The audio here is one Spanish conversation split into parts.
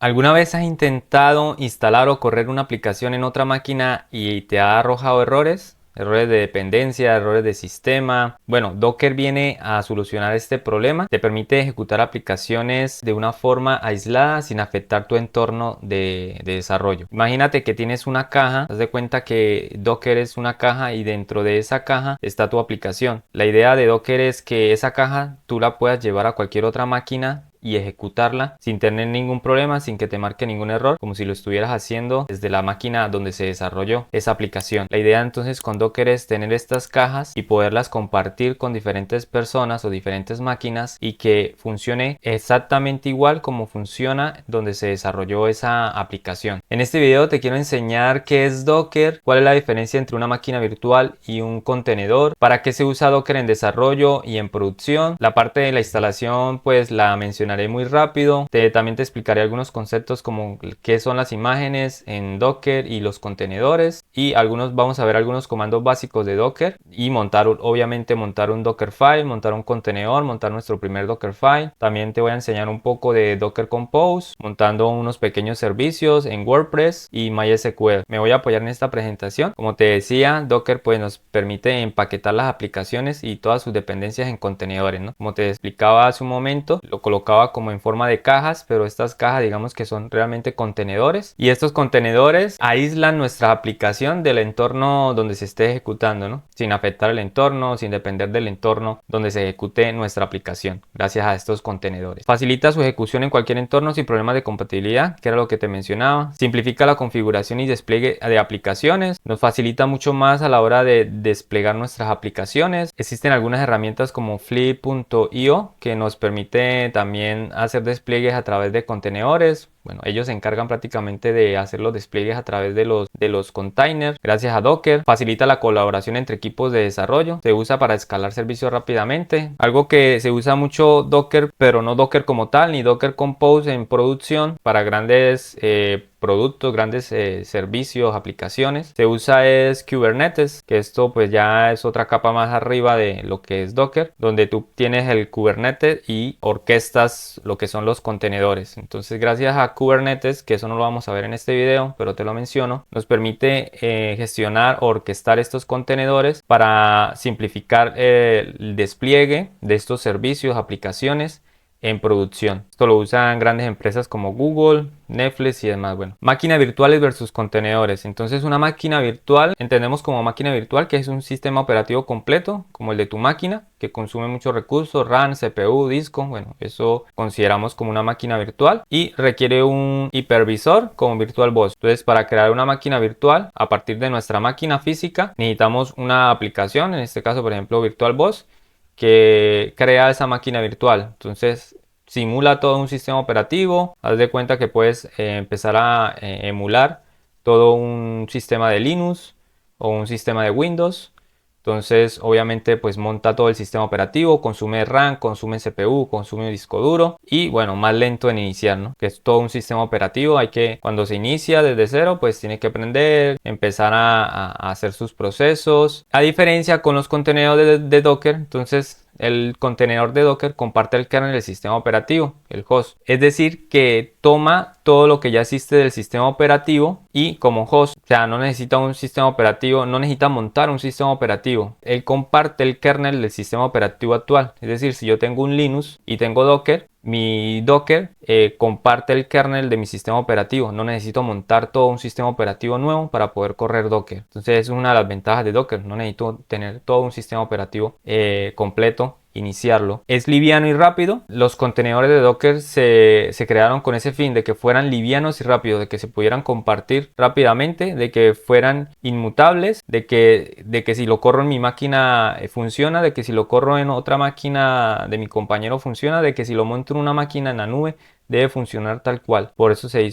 ¿Alguna vez has intentado instalar o correr una aplicación en otra máquina y te ha arrojado errores? Errores de dependencia, errores de sistema. Bueno, Docker viene a solucionar este problema. Te permite ejecutar aplicaciones de una forma aislada sin afectar tu entorno de desarrollo. Imagínate que tienes una caja, haz de cuenta que Docker es una caja y dentro de esa caja está tu aplicación. La idea de Docker es que esa caja tú la puedas llevar a cualquier otra máquina y ejecutarla sin tener ningún problema, sin que te marque ningún error, como si lo estuvieras haciendo desde la máquina donde se desarrolló esa aplicación. La idea entonces con Docker es tener estas cajas y poderlas compartir con diferentes personas o diferentes máquinas y que funcione exactamente igual como funciona donde se desarrolló esa aplicación. En este video te quiero enseñar qué es Docker, cuál es la diferencia entre una máquina virtual y un contenedor, para qué se usa Docker en desarrollo y en producción. La parte de la instalación pues la mencioné muy rápido. También te explicaré algunos conceptos como qué son las imágenes en Docker y los contenedores, y vamos a ver algunos comandos básicos de Docker y obviamente montar un Dockerfile, montar un contenedor, montar nuestro primer Dockerfile. También te voy a enseñar un poco de Docker Compose, montando unos pequeños servicios en WordPress y MySQL. Me voy a apoyar en esta presentación. Como te decía, Docker pues nos permite empaquetar las aplicaciones y todas sus dependencias en contenedores, ¿no? Como te explicaba hace un momento, lo colocaba como en forma de cajas, pero estas cajas digamos que son realmente contenedores, y estos contenedores aíslan nuestra aplicación del entorno donde se esté ejecutando, ¿no? Sin afectar el entorno, sin depender del entorno donde se ejecute nuestra aplicación, gracias a estos contenedores. Facilita su ejecución en cualquier entorno sin problemas de compatibilidad, que era lo que te mencionaba. Simplifica la configuración y despliegue de aplicaciones, nos facilita mucho más a la hora de desplegar nuestras aplicaciones. Existen algunas herramientas como Flip.io que nos permite también hacer despliegues a través de contenedores. Bueno, ellos se encargan prácticamente de hacer los despliegues a través de los containers. Gracias a Docker facilita la colaboración entre equipos de desarrollo. Se usa para escalar servicios rápidamente. Algo que se usa mucho Docker, pero no Docker como tal, ni Docker Compose en producción para grandes productos, grandes servicios, aplicaciones. Se usa es Kubernetes, que esto pues ya es otra capa más arriba de lo que es Docker, donde tú tienes el Kubernetes y orquestas lo que son los contenedores. Entonces gracias a Kubernetes, que eso no lo vamos a ver en este video, pero te lo menciono, nos permite gestionar o orquestar estos contenedores para simplificar el despliegue de estos servicios, aplicaciones en producción. Esto lo usan grandes empresas como Google, Netflix y demás. Bueno, máquinas virtuales versus contenedores. Entonces una máquina virtual, entendemos como máquina virtual que es un sistema operativo completo como el de tu máquina, que consume muchos recursos, RAM, CPU, disco. Bueno, eso consideramos como una máquina virtual y requiere un hipervisor como VirtualBox. Entonces para crear una máquina virtual a partir de nuestra máquina física necesitamos una aplicación, en este caso por ejemplo VirtualBox, que crea esa máquina virtual. Entonces simula todo un sistema operativo. Haz de cuenta que puedes empezar a emular todo un sistema de Linux o un sistema de Windows. Entonces obviamente pues monta todo el sistema operativo, consume RAM, consume CPU, consume disco duro y bueno, más lento en iniciar, ¿no? Que es todo un sistema operativo. Hay que, cuando se inicia desde cero, pues tiene que aprender, empezar a hacer sus procesos. A diferencia con los contenedores de Docker, entonces el contenedor de Docker comparte el kernel del sistema operativo, el host. Es decir, que toma todo lo que ya existe del sistema operativo y como host, o sea, no necesita un sistema operativo, no necesita montar un sistema operativo. Él comparte el kernel del sistema operativo actual. Es decir, si yo tengo un Linux y tengo Docker, mi Docker comparte el kernel de mi sistema operativo. No necesito montar todo un sistema operativo nuevo para poder correr Docker. Entonces es una de las ventajas de Docker. No necesito tener todo un sistema operativo completo, iniciarlo. Es liviano y rápido. Los contenedores de Docker se crearon con ese fin de que fueran livianos y rápidos, de que se pudieran compartir rápidamente, de que fueran inmutables, de que si lo corro en mi máquina funciona, de que si lo corro en otra máquina de mi compañero funciona, de que si lo monto en una máquina en la nube debe funcionar tal cual. Por eso se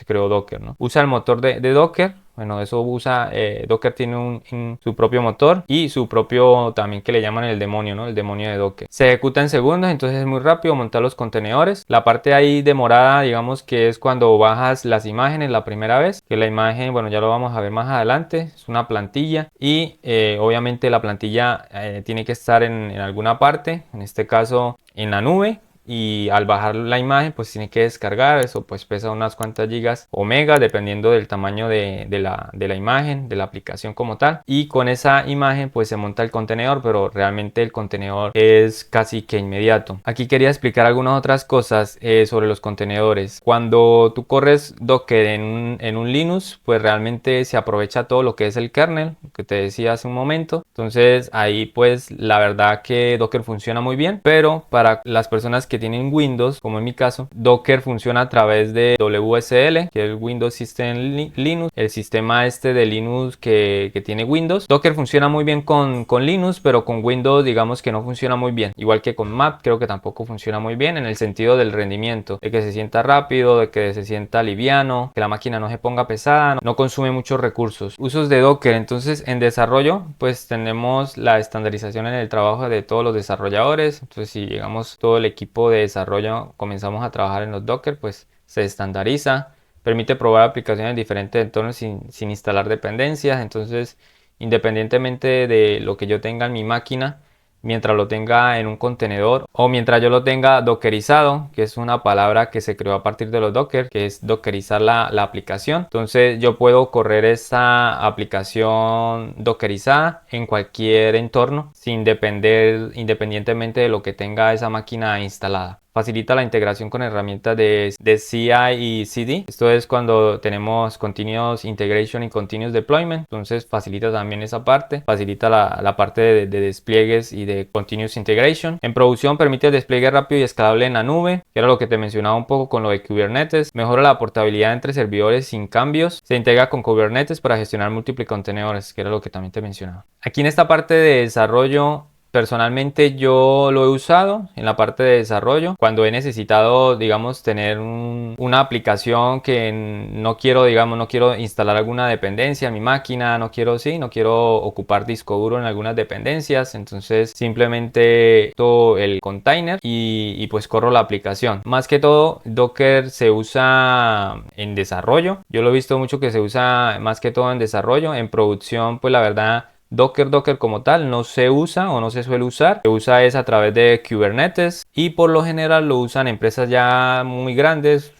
creó Docker, ¿no? Usa el motor de Docker. Bueno, eso usa, Docker tiene su propio motor y su propio también que le llaman el demonio, ¿no? El demonio de Docker. Se ejecuta en segundos, entonces es muy rápido montar los contenedores. La parte ahí demorada, digamos que es cuando bajas las imágenes la primera vez, que la imagen, bueno, ya lo vamos a ver más adelante, es una plantilla y obviamente la plantilla tiene que estar en alguna parte, en este caso en la nube. y al bajar la imagen pues tiene que descargar, eso pues pesa unas cuantas gigas o megas dependiendo del tamaño de la imagen, de la aplicación como tal, y con esa imagen pues se monta el contenedor, pero realmente el contenedor es casi que inmediato. Aquí quería explicar algunas otras cosas sobre los contenedores. Cuando tú corres Docker en un Linux, pues realmente se aprovecha todo lo que es el kernel, que te decía hace un momento. Entonces ahí pues la verdad que Docker funciona muy bien, pero para las personas que tienen Windows, como en mi caso, Docker funciona a través de WSL, que es Windows System Linux, el sistema este de Linux que tiene Windows. Docker funciona muy bien con Linux, pero con Windows digamos que no funciona muy bien. Igual que con Map, creo que tampoco funciona muy bien en el sentido del rendimiento, de que se sienta rápido, de que se sienta liviano, que la máquina no se ponga pesada, no consume muchos recursos. Usos de Docker, entonces en desarrollo pues tenemos la estandarización en el trabajo de todos los desarrolladores. Entonces si llegamos todo el equipo de desarrollo comenzamos a trabajar en los Docker, pues se estandariza, permite probar aplicaciones en diferentes entornos sin instalar dependencias. Entonces independientemente de lo que yo tenga en mi máquina, mientras lo tenga en un contenedor o mientras yo lo tenga dockerizado, que es una palabra que se creó a partir de los Docker, que es dockerizar la aplicación. Entonces yo puedo correr esta aplicación dockerizada en cualquier entorno sin depender independientemente de lo que tenga esa máquina instalada. Facilita la integración con herramientas de CI y CD. Esto es cuando tenemos Continuous Integration y Continuous Deployment. Entonces facilita también esa parte. Facilita la parte de despliegues y de Continuous Integration. En producción permite despliegue rápido y escalable en la nube, que era lo que te mencionaba un poco con lo de Kubernetes. Mejora la portabilidad entre servidores sin cambios. Se integra con Kubernetes para gestionar múltiples contenedores, que era lo que también te mencionaba. Aquí en esta parte de desarrollo, personalmente yo lo he usado en la parte de desarrollo cuando he necesitado, digamos, tener una aplicación que no quiero, digamos, no quiero instalar alguna dependencia en mi máquina, no quiero ocupar disco duro en algunas dependencias. Entonces simplemente todo el container y pues corro la aplicación. Más que todo Docker se usa en desarrollo. Yo lo he visto mucho que se usa más que todo en desarrollo. En producción pues la verdad Docker como tal no se usa o no se suele usar. Se usa es a través de Kubernetes y por lo general lo usan empresas ya muy grandes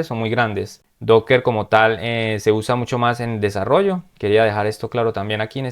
o muy grandes. Docker como tal se usa mucho más en desarrollo. Quería dejar esto claro también aquí en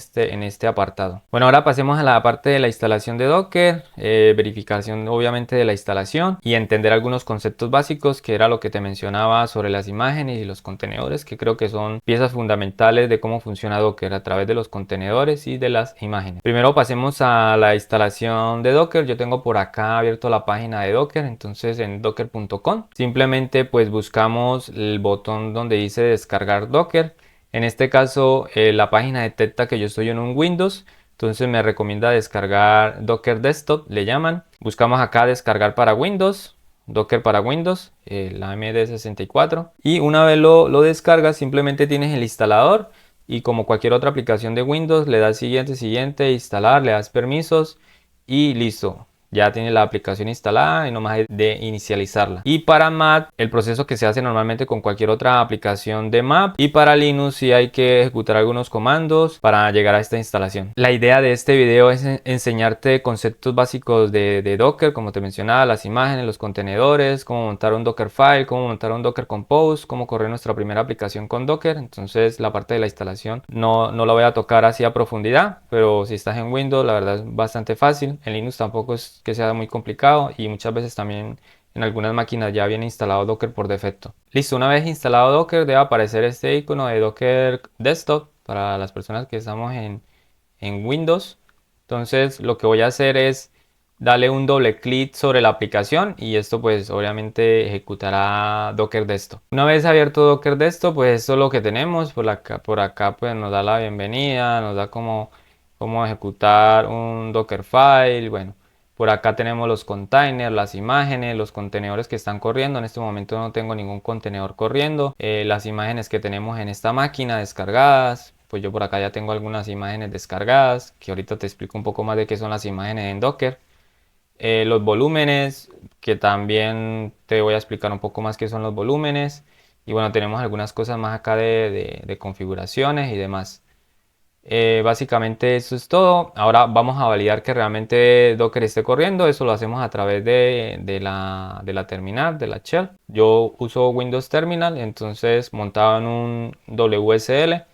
este apartado. Bueno, ahora pasemos a la parte de la instalación de Docker, verificación obviamente de la instalación y entender algunos conceptos básicos, que era lo que te mencionaba sobre las imágenes y los contenedores, que creo que son piezas fundamentales de cómo funciona Docker a través de los contenedores y de las imágenes. Primero pasemos a la instalación de Docker. Yo tengo por acá abierto la página de Docker, entonces en docker.com simplemente pues buscamos el botón donde dice descargar Docker. En este caso la página detecta que yo estoy en un Windows, entonces me recomienda descargar Docker Desktop, le llaman. Buscamos acá descargar para Windows, Docker para Windows, la MD64, y una vez lo descargas simplemente tienes el instalador y como cualquier otra aplicación de Windows le das siguiente, instalar, le das permisos y listo. Ya tiene la aplicación instalada y nomás hay de inicializarla. Y para Mac, el proceso que se hace normalmente con cualquier otra aplicación de Mac. Y para Linux sí hay que ejecutar algunos comandos para llegar a esta instalación. La idea de este video es enseñarte conceptos básicos de Docker, como te mencionaba, las imágenes, los contenedores, cómo montar un Dockerfile, cómo montar un Docker Compose, cómo correr nuestra primera aplicación con Docker. Entonces la parte de la instalación no la voy a tocar así a profundidad, pero si estás en Windows la verdad es bastante fácil. En Linux tampoco es que sea muy complicado y muchas veces también en algunas máquinas ya viene instalado Docker por defecto. Listo, una vez instalado Docker debe aparecer este icono de Docker Desktop para las personas que estamos en Windows. Entonces lo que voy a hacer es darle un doble clic sobre la aplicación y esto pues obviamente ejecutará Docker Desktop. Una vez abierto Docker Desktop, pues esto es lo que tenemos. Por acá pues nos da la bienvenida, nos da cómo ejecutar un Dockerfile. Bueno, por acá tenemos los containers, las imágenes, los contenedores que están corriendo. En este momento no tengo ningún contenedor corriendo. Las imágenes que tenemos en esta máquina descargadas. Pues yo por acá ya tengo algunas imágenes descargadas, que ahorita te explico un poco más de qué son las imágenes en Docker. Los volúmenes, que también te voy a explicar un poco más qué son los volúmenes. Y bueno, tenemos algunas cosas más acá de configuraciones y demás. Básicamente eso es todo. Ahora vamos a validar que realmente Docker esté corriendo. Eso lo hacemos a través de la terminal, de la shell. Yo uso Windows Terminal, entonces montado en un WSL,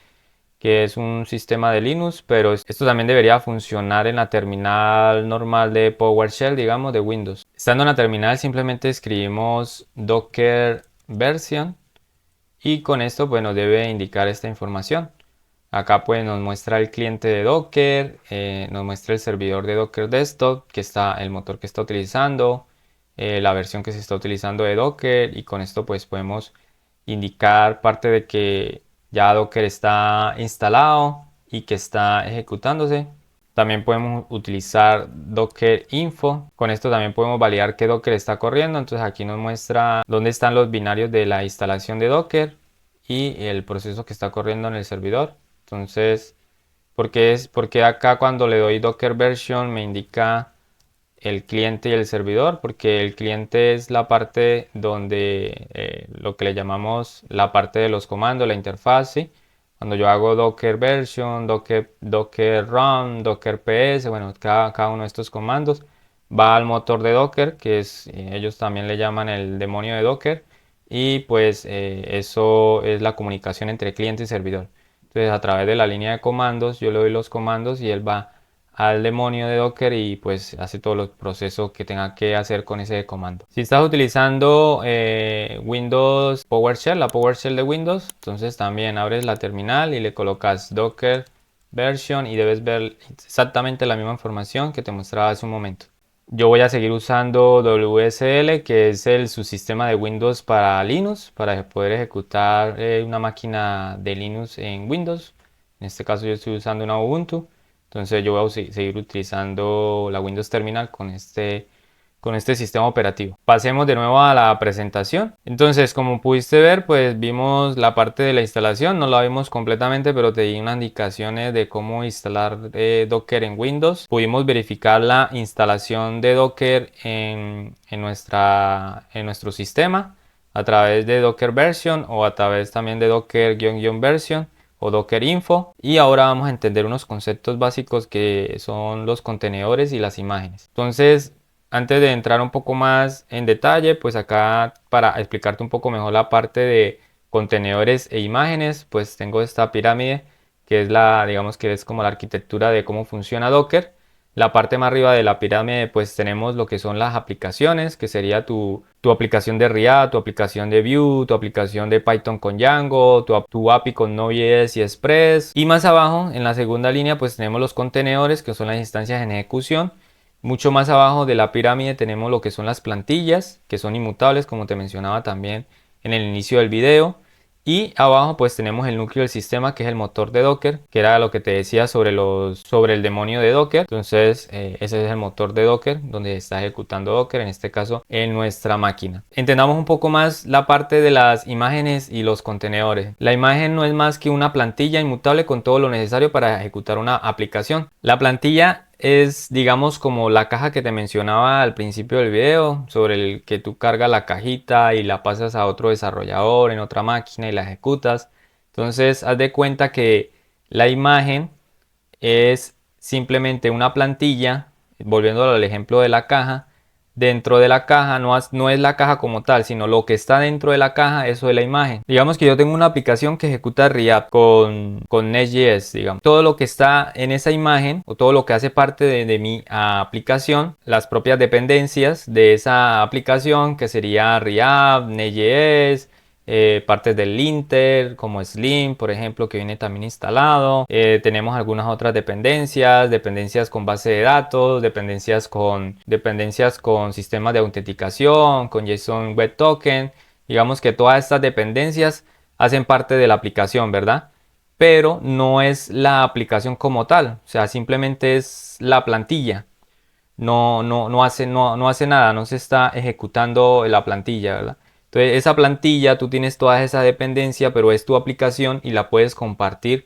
que es un sistema de Linux, pero esto también debería funcionar en la terminal normal de PowerShell, digamos, de Windows. Estando en la terminal simplemente escribimos docker version y con esto pues nos debe indicar esta información. Acá pues nos muestra el cliente de Docker, nos muestra el servidor de Docker Desktop, que está el motor que está utilizando, la versión que se está utilizando de Docker, y con esto pues podemos indicar parte de que ya Docker está instalado y que está ejecutándose. También podemos utilizar Docker Info. Con esto también podemos validar que Docker está corriendo. Entonces aquí nos muestra dónde están los binarios de la instalación de Docker y el proceso que está corriendo en el servidor. Entonces, porque acá cuando le doy Docker version me indica el cliente y el servidor? Porque el cliente es la parte donde lo que le llamamos la parte de los comandos, la interfaz, ¿sí? Cuando yo hago Docker version, Docker run, Docker ps, bueno, cada uno de estos comandos va al motor de Docker, que es, ellos también le llaman el demonio de Docker, y pues eso es la comunicación entre cliente y servidor. Entonces a través de la línea de comandos yo le doy los comandos y él va al demonio de Docker y pues hace todos los procesos que tenga que hacer con ese comando. Si estás utilizando Windows PowerShell, la PowerShell de Windows, entonces también abres la terminal y le colocas Docker version y debes ver exactamente la misma información que te mostraba hace un momento. Yo voy a seguir usando WSL, que es el subsistema de Windows para Linux, para poder ejecutar una máquina de Linux en Windows. En este caso yo estoy usando una Ubuntu. Entonces yo voy a seguir utilizando la Windows Terminal con este sistema operativo. Pasemos de nuevo a la presentación. Entonces, como pudiste ver, pues vimos la parte de la instalación. No la vimos completamente, pero te di unas indicaciones de cómo instalar Docker en Windows. Pudimos verificar la instalación de Docker en nuestro sistema a través de Docker Version o a través también de Docker-Version o Docker Info. Y ahora vamos a entender unos conceptos básicos que son los contenedores y las imágenes. Entonces, antes de entrar un poco más en detalle, pues acá para explicarte un poco mejor la parte de contenedores e imágenes, pues tengo esta pirámide que es digamos que es como la arquitectura de cómo funciona Docker. La parte más arriba de la pirámide pues tenemos lo que son las aplicaciones, que sería tu aplicación de React, tu aplicación de Vue, tu aplicación de Python con Django, tu API con Node.js y Express. Y más abajo en la segunda línea pues tenemos los contenedores, que son las instancias en ejecución. Mucho más abajo de la pirámide tenemos lo que son las plantillas, que son inmutables, como te mencionaba también en el inicio del video. Y abajo pues tenemos el núcleo del sistema, que es el motor de Docker, que era lo que te decía sobre el demonio de Docker. Entonces ese es el motor de Docker donde está ejecutando Docker, en este caso en nuestra máquina. Entendamos un poco más la parte de las imágenes y los contenedores. La imagen no es más que una plantilla inmutable con todo lo necesario para ejecutar una aplicación. La plantilla es, digamos, como la caja que te mencionaba al principio del video, sobre el que tú cargas la cajita y la pasas a otro desarrollador en otra máquina y la ejecutas. Entonces, haz de cuenta que la imagen es simplemente una plantilla, volviendo al ejemplo de la caja. Dentro de la caja no es la caja como tal, sino lo que está dentro de la caja, eso es la imagen. Digamos que yo tengo una aplicación que ejecuta React con Next.js, digamos. Todo lo que está en esa imagen o todo lo que hace parte de mi aplicación, las propias dependencias de esa aplicación, que sería React, Next.js, partes del linter como Slim, por ejemplo, que viene también instalado. Tenemos algunas otras dependencias con base de datos, dependencias con sistemas de autenticación, con JSON Web Token. Digamos que todas estas dependencias hacen parte de la aplicación, ¿verdad? Pero no es la aplicación como tal, o sea, simplemente es la plantilla. No hace nada, no se está ejecutando la plantilla, ¿verdad? Entonces esa plantilla, tú tienes toda esa dependencia, pero es tu aplicación y la puedes compartir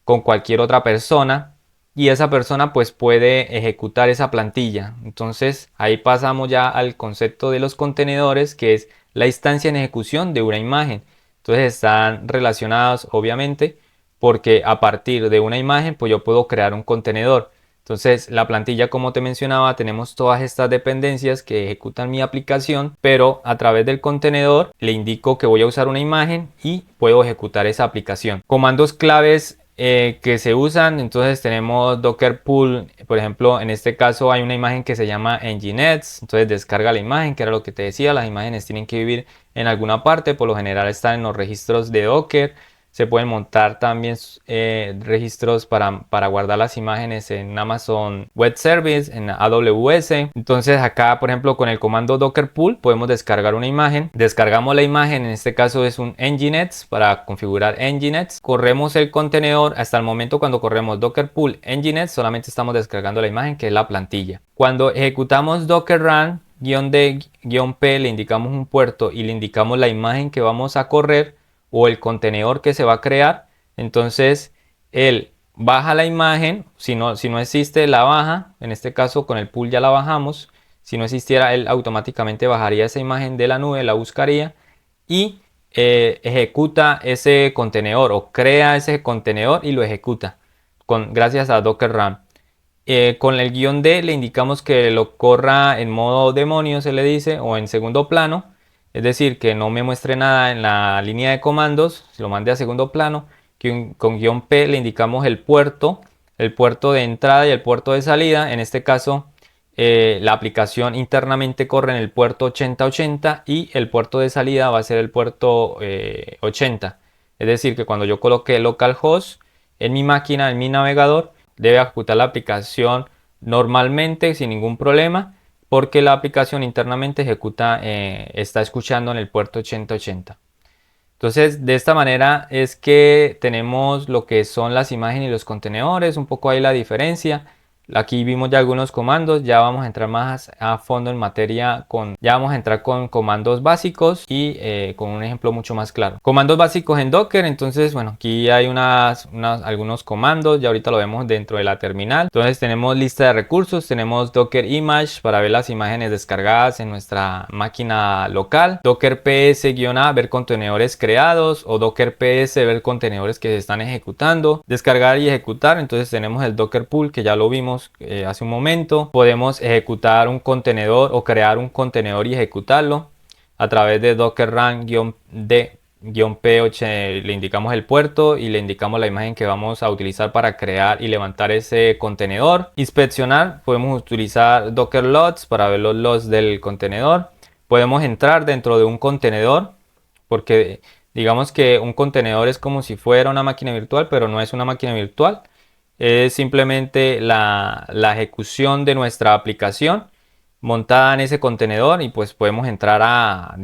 con cualquier otra persona y esa persona pues puede ejecutar esa plantilla. Entonces ahí pasamos ya al concepto de los contenedores, que es la instancia en ejecución de una imagen. Entonces están relacionados obviamente porque a partir de una imagen pues yo puedo crear un contenedor. Entonces la plantilla, como te mencionaba, tenemos todas estas dependencias que ejecutan mi aplicación, pero a través del contenedor le indico que voy a usar una imagen y puedo ejecutar esa aplicación. Comandos claves que se usan, entonces tenemos Docker Pull, por ejemplo, en este caso hay una imagen que se llama Nginx, entonces descarga la imagen, que era lo que te decía, las imágenes tienen que vivir en alguna parte, por lo general están en los registros de Docker. Se pueden montar también registros para guardar las imágenes en Amazon Web Service, en AWS. Entonces acá, por ejemplo, con el comando Docker Pull podemos descargar una imagen. Descargamos la imagen, en este caso es un Nginx para configurar Nginx. Corremos el contenedor. Hasta el momento cuando corremos Docker Pull Nginx solamente estamos descargando la imagen, que es la plantilla. Cuando ejecutamos Docker Run -d-p, le indicamos un puerto y le indicamos la imagen que vamos a correr o el contenedor que se va a crear. Entonces él baja la imagen, si no existe la baja, en este caso con el pull ya la bajamos. Si no existiera, él automáticamente bajaría esa imagen de la nube, la buscaría y ejecuta ese contenedor o crea ese contenedor y lo ejecuta gracias a Docker Run. Con el -d le indicamos que lo corra en modo demonio, se le dice, o en segundo plano. Es decir, que no me muestre nada en la línea de comandos, se lo mande a segundo plano. Con -p le indicamos el puerto de entrada y el puerto de salida. En este caso, la aplicación internamente corre en el puerto 8080 y el puerto de salida va a ser el puerto 80. Es decir, que cuando yo coloque localhost en mi máquina, en mi navegador, debe ejecutar la aplicación normalmente sin ningún problema, porque la aplicación internamente está escuchando en el puerto 8080. Entonces, de esta manera es que tenemos lo que son las imágenes y los contenedores, un poco ahí la diferencia. Aquí vimos ya algunos comandos, ya vamos a entrar más a fondo en materia ya vamos a entrar con comandos básicos y con un ejemplo mucho más claro. Comandos básicos en Docker, entonces bueno, aquí hay algunos comandos, ya ahorita lo vemos dentro de la terminal. Entonces tenemos lista de recursos, tenemos Docker Image para ver las imágenes descargadas en nuestra máquina local, Docker PS-A ver contenedores creados o Docker PS ver contenedores que se están ejecutando, descargar y ejecutar. Entonces tenemos el Docker Pull, que ya lo vimos hace un momento. Podemos ejecutar un contenedor o crear un contenedor y ejecutarlo a través de Docker Run -p, le indicamos el puerto y le indicamos la imagen que vamos a utilizar para crear y levantar ese contenedor. Inspeccionar, podemos utilizar Docker Logs para ver los logs del contenedor. Podemos entrar dentro de un contenedor, porque digamos que un contenedor es como si fuera una máquina virtual, pero no es una máquina virtual. Es simplemente la ejecución de nuestra aplicación montada en ese contenedor y pues podemos entrar a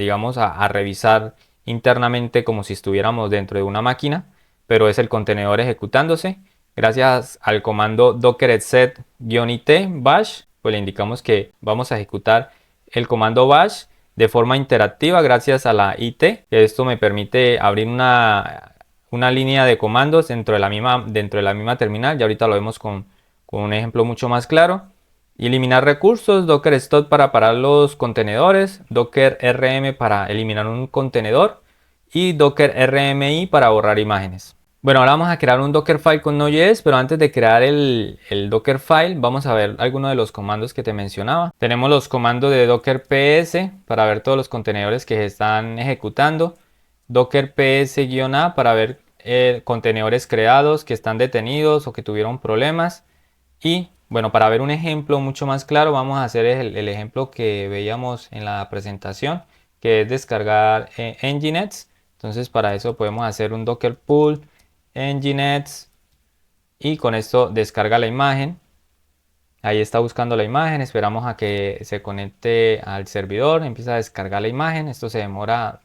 revisar internamente como si estuviéramos dentro de una máquina, pero es el contenedor ejecutándose. Gracias al comando docker exec-it bash, pues le indicamos que vamos a ejecutar el comando bash de forma interactiva gracias a la IT. Esto me permite abrir una línea de comandos dentro de la misma terminal. Ya ahorita lo vemos con un ejemplo mucho más claro. Eliminar recursos, Docker Stop para parar los contenedores, Docker RM para eliminar un contenedor y Docker RMI para borrar imágenes. Bueno, ahora vamos a crear un Dockerfile con Node.js, pero antes de crear el Dockerfile vamos a ver algunos de los comandos que te mencionaba. Tenemos los comandos de Docker PS para ver todos los contenedores que se están ejecutando, Docker PS-A para ver contenedores creados que están detenidos o que tuvieron problemas. Y bueno, para ver un ejemplo mucho más claro, vamos a hacer el ejemplo que veíamos en la presentación, que es descargar Nginx. Entonces para eso podemos hacer un Docker Pull Nginx y con esto descarga la imagen. Ahí está buscando la imagen, esperamos a que se conecte al servidor, empieza a descargar la imagen. Esto se demora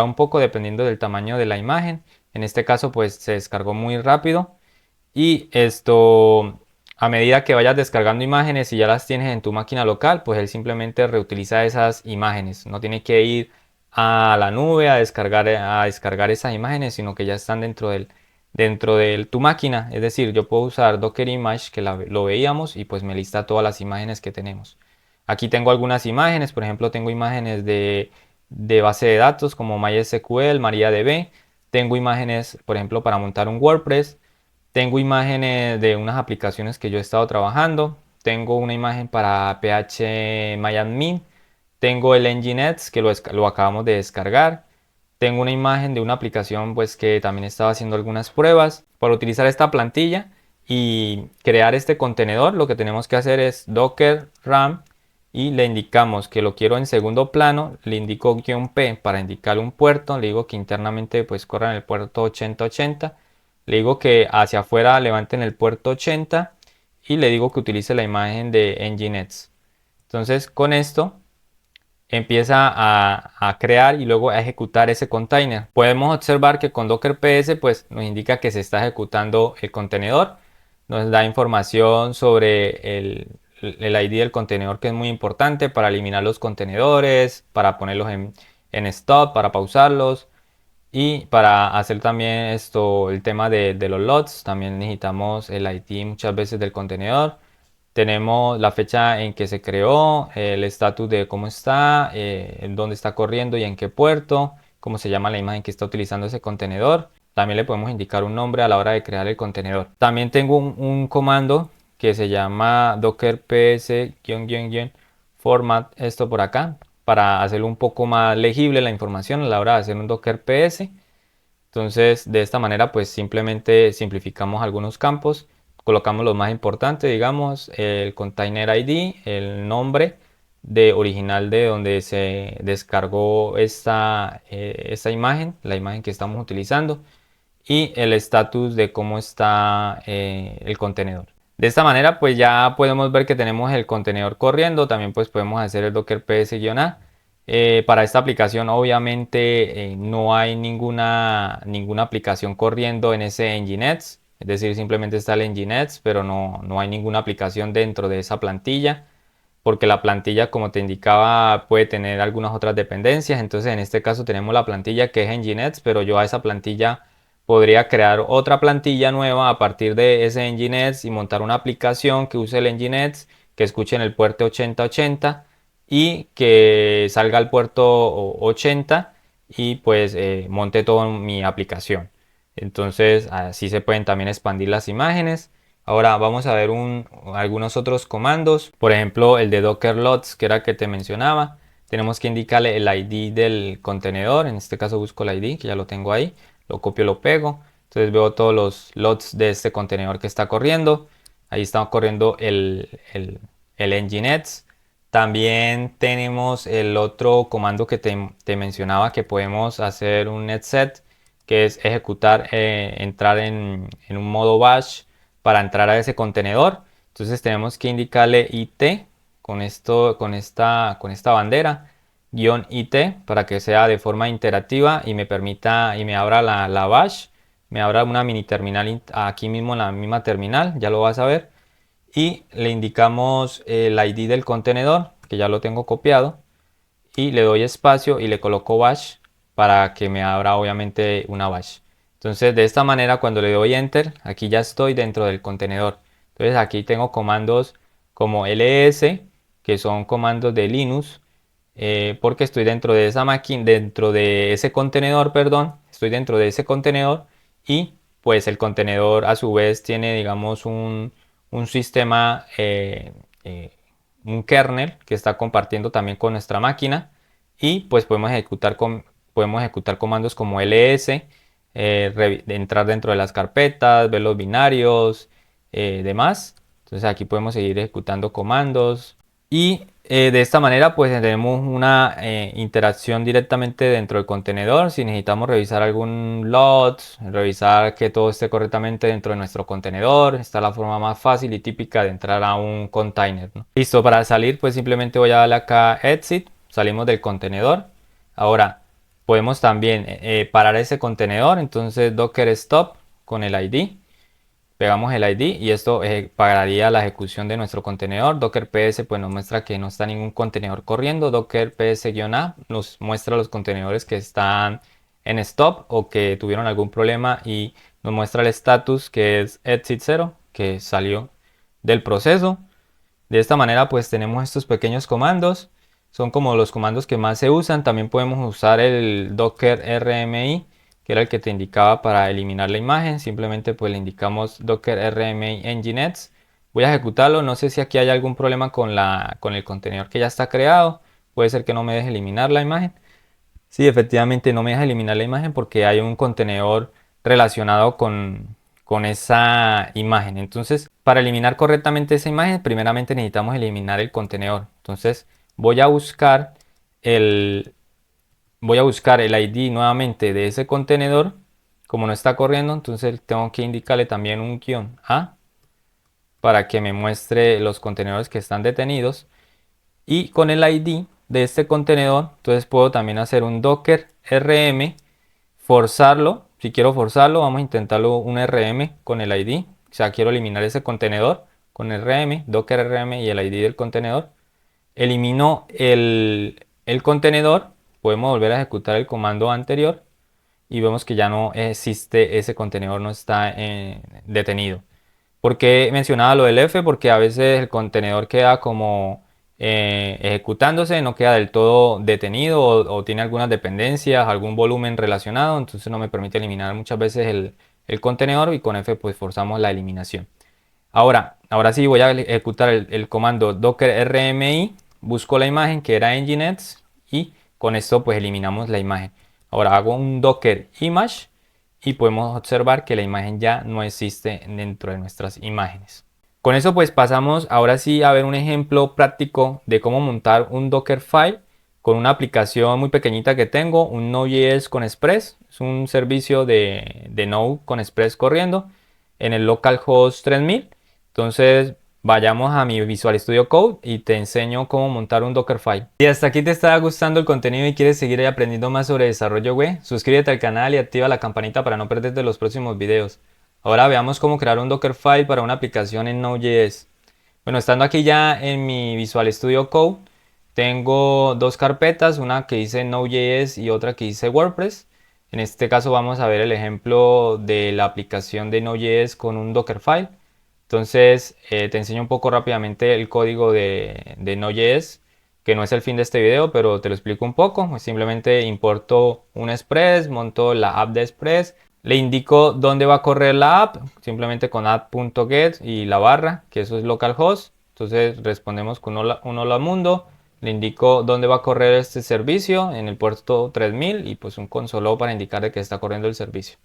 un poco dependiendo del tamaño de la imagen. En este caso pues se descargó muy rápido. Y esto, a medida que vayas descargando imágenes y ya las tienes en tu máquina local, pues él simplemente reutiliza esas imágenes. No tiene que ir a la nube a descargar esas imágenes, sino que ya están dentro de tu máquina. Es decir, yo puedo usar Docker Image, que lo veíamos, y pues me lista todas las imágenes que tenemos. Aquí tengo algunas imágenes, por ejemplo, tengo imágenes de base de datos como MySQL, MariaDB. tengo imágenes, por ejemplo, para montar un WordPress, tengo imágenes de unas aplicaciones que yo he estado trabajando, tengo una imagen para PHMyAdmin, tengo el Nginx que lo acabamos de descargar, tengo una imagen de una aplicación pues que también estaba haciendo algunas pruebas. Para utilizar esta plantilla y crear este contenedor, lo que tenemos que hacer es docker ram y le indicamos que lo quiero en segundo plano, le indico "-p" para indicar un puerto, le digo que internamente pues corra en el puerto 8080, le digo que hacia afuera levanten el puerto 80 y le digo que utilice la imagen de Nginx. Entonces con esto empieza a crear y luego a ejecutar ese container. Podemos observar que con Docker PS pues nos indica que se está ejecutando el contenedor, nos da información sobre el ID del contenedor, que es muy importante para eliminar los contenedores, para ponerlos en stop, para pausarlos y para hacer también esto, el tema de los logs. También necesitamos el ID muchas veces del contenedor. Tenemos la fecha en que se creó, el estatus de cómo está, en dónde está corriendo y en qué puerto, cómo se llama la imagen que está utilizando ese contenedor. También le podemos indicar un nombre a la hora de crear el contenedor. También tengo un comando que se llama docker ps-format, esto por acá, para hacerlo un poco más legible la información a la hora de hacer un docker ps. Entonces, de esta manera, pues simplemente simplificamos algunos campos, colocamos los más importantes, digamos, el container ID, el nombre de original de donde se descargó esta imagen, la imagen que estamos utilizando, y el estatus de cómo está el contenedor. De esta manera, pues ya podemos ver que tenemos el contenedor corriendo. También pues podemos hacer el docker ps-a. Para esta aplicación obviamente no hay ninguna aplicación corriendo en ese Nginx, es decir, simplemente está el Nginx, pero no hay ninguna aplicación dentro de esa plantilla, porque la plantilla, como te indicaba, puede tener algunas otras dependencias. Entonces en este caso tenemos la plantilla que es Nginx, pero yo a esa plantilla podría crear otra plantilla nueva a partir de ese Nginx y montar una aplicación que use el Nginx, que escuche en el puerto 8080 y que salga al puerto 80 y pues monte toda mi aplicación. Entonces así se pueden también expandir las imágenes. Ahora vamos a ver algunos otros comandos, por ejemplo el de docker logs, que era el que te mencionaba. Tenemos que indicarle el ID del contenedor, en este caso busco el ID, que ya lo tengo ahí, lo copio, lo pego. Entonces veo todos los logs de este contenedor que está corriendo. Ahí está corriendo el Nginx. También tenemos el otro comando que te mencionaba, que podemos hacer un netset, que es ejecutar, entrar en un modo bash para entrar a ese contenedor. Entonces tenemos que indicarle IT con esta bandera, -IT, para que sea de forma interactiva y me permita y me abra la bash, me abra una mini terminal aquí mismo en la misma terminal, ya lo vas a ver. Y le indicamos el ID del contenedor, que ya lo tengo copiado, y le doy espacio y le coloco bash para que me abra obviamente una bash. Entonces de esta manera, cuando le doy enter, aquí ya estoy dentro del contenedor. Entonces aquí tengo comandos como ls, que son comandos de Linux, porque estoy dentro de esa máquina, dentro de ese contenedor, perdón, estoy dentro de ese contenedor. Y pues el contenedor a su vez tiene, digamos, un sistema, un kernel que está compartiendo también con nuestra máquina, y pues podemos ejecutar comandos como ls, entrar dentro de las carpetas, ver los binarios, demás. Entonces aquí podemos seguir ejecutando comandos y de esta manera pues tenemos una interacción directamente dentro del contenedor. Si necesitamos revisar algún load, revisar que todo esté correctamente dentro de nuestro contenedor, esta es la forma más fácil y típica de entrar a un container, ¿no? Listo, para salir pues simplemente voy a darle acá exit, salimos del contenedor. Ahora podemos también parar ese contenedor, entonces docker stop con el ID. Pegamos el ID y esto pararía la ejecución de nuestro contenedor. Docker ps pues nos muestra que no está ningún contenedor corriendo. Docker ps-a nos muestra los contenedores que están en stop o que tuvieron algún problema, y nos muestra el status, que es exit 0, que salió del proceso. De esta manera pues tenemos estos pequeños comandos, son como los comandos que más se usan. También podemos usar el docker rmi, que era el que te indicaba para eliminar la imagen. Simplemente pues le indicamos docker rmi nginx. Voy a ejecutarlo. No sé si aquí hay algún problema con el contenedor que ya está creado. Puede ser que no me deje eliminar la imagen. Sí, efectivamente no me deja eliminar la imagen porque hay un contenedor relacionado con esa imagen. Entonces, para eliminar correctamente esa imagen, primeramente necesitamos eliminar el contenedor. Entonces, voy a buscar el, voy a buscar el ID nuevamente de ese contenedor. Como no está corriendo, entonces tengo que indicarle también un "-a" para que me muestre los contenedores que están detenidos. Y con el ID de este contenedor, entonces puedo también hacer un docker rm, forzarlo. Si quiero forzarlo, vamos a intentarlo un rm con el ID. O sea, quiero eliminar ese contenedor con rm, docker rm y el ID del contenedor. Elimino el contenedor, podemos volver a ejecutar el comando anterior y vemos que ya no existe ese contenedor, no está detenido. ¿Por qué mencionaba lo del F? Porque a veces el contenedor queda como ejecutándose, no queda del todo detenido o tiene algunas dependencias, algún volumen relacionado, entonces no me permite eliminar muchas veces el contenedor y con F pues forzamos la eliminación. Ahora sí voy a ejecutar el comando docker rmi, busco la imagen que era nginx y con esto pues eliminamos la imagen. Ahora hago un docker image y podemos observar que la imagen ya no existe dentro de nuestras imágenes. Con eso pues pasamos ahora sí a ver un ejemplo práctico de cómo montar un Dockerfile con una aplicación muy pequeñita que tengo, un Node.js con Express. Es un servicio de Node con Express corriendo en el localhost 3000. Entonces vayamos a mi Visual Studio Code y te enseño cómo montar un Dockerfile. Si hasta aquí te está gustando el contenido y quieres seguir aprendiendo más sobre desarrollo web, suscríbete al canal y activa la campanita para no perderte los próximos videos. Ahora veamos cómo crear un Dockerfile para una aplicación en Node.js. Bueno, estando aquí ya en mi Visual Studio Code, tengo dos carpetas, una que dice Node.js y otra que dice WordPress. En este caso vamos a ver el ejemplo de la aplicación de Node.js con un Dockerfile. Entonces te enseño un poco rápidamente el código de Node.js, que no es el fin de este video, pero te lo explico un poco. Simplemente importo un Express, monto la app de Express, le indico dónde va a correr la app, simplemente con app.get y la barra, que eso es localhost. Entonces respondemos con un hola mundo, le indico dónde va a correr este servicio en el puerto 3000 y pues un console para indicar de que está corriendo el servicio.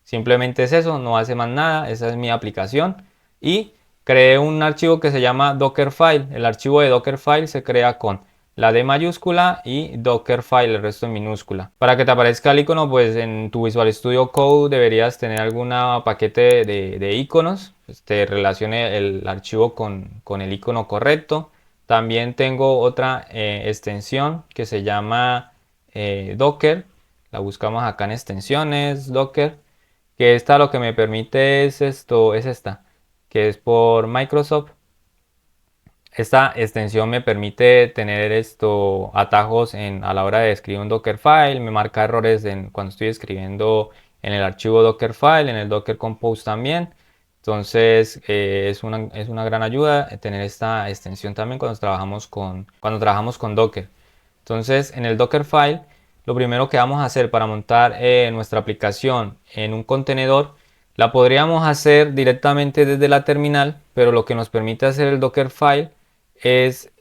Simplemente es eso, no hace más nada, esa es mi aplicación. Y creé un archivo que se llama Dockerfile. El archivo de Dockerfile se crea con la D mayúscula y Dockerfile, el resto en minúscula. Para que te aparezca el icono, pues en tu Visual Studio Code deberías tener algún paquete de iconos, pues, te relacione el archivo con el icono correcto. También tengo otra extensión que se llama Docker. La buscamos acá en extensiones, Docker, que esta lo que me permite es esta, que es por Microsoft. Esta extensión me permite tener atajos a la hora de escribir un Dockerfile, me marca errores cuando estoy escribiendo en el archivo Dockerfile, en el Docker Compose también. Entonces es una gran ayuda tener esta extensión también cuando trabajamos con Docker. Entonces en el Dockerfile lo primero que vamos a hacer para montar nuestra aplicación en un contenedor, la podríamos hacer directamente desde la terminal, pero lo que nos permite hacer el Dockerfile es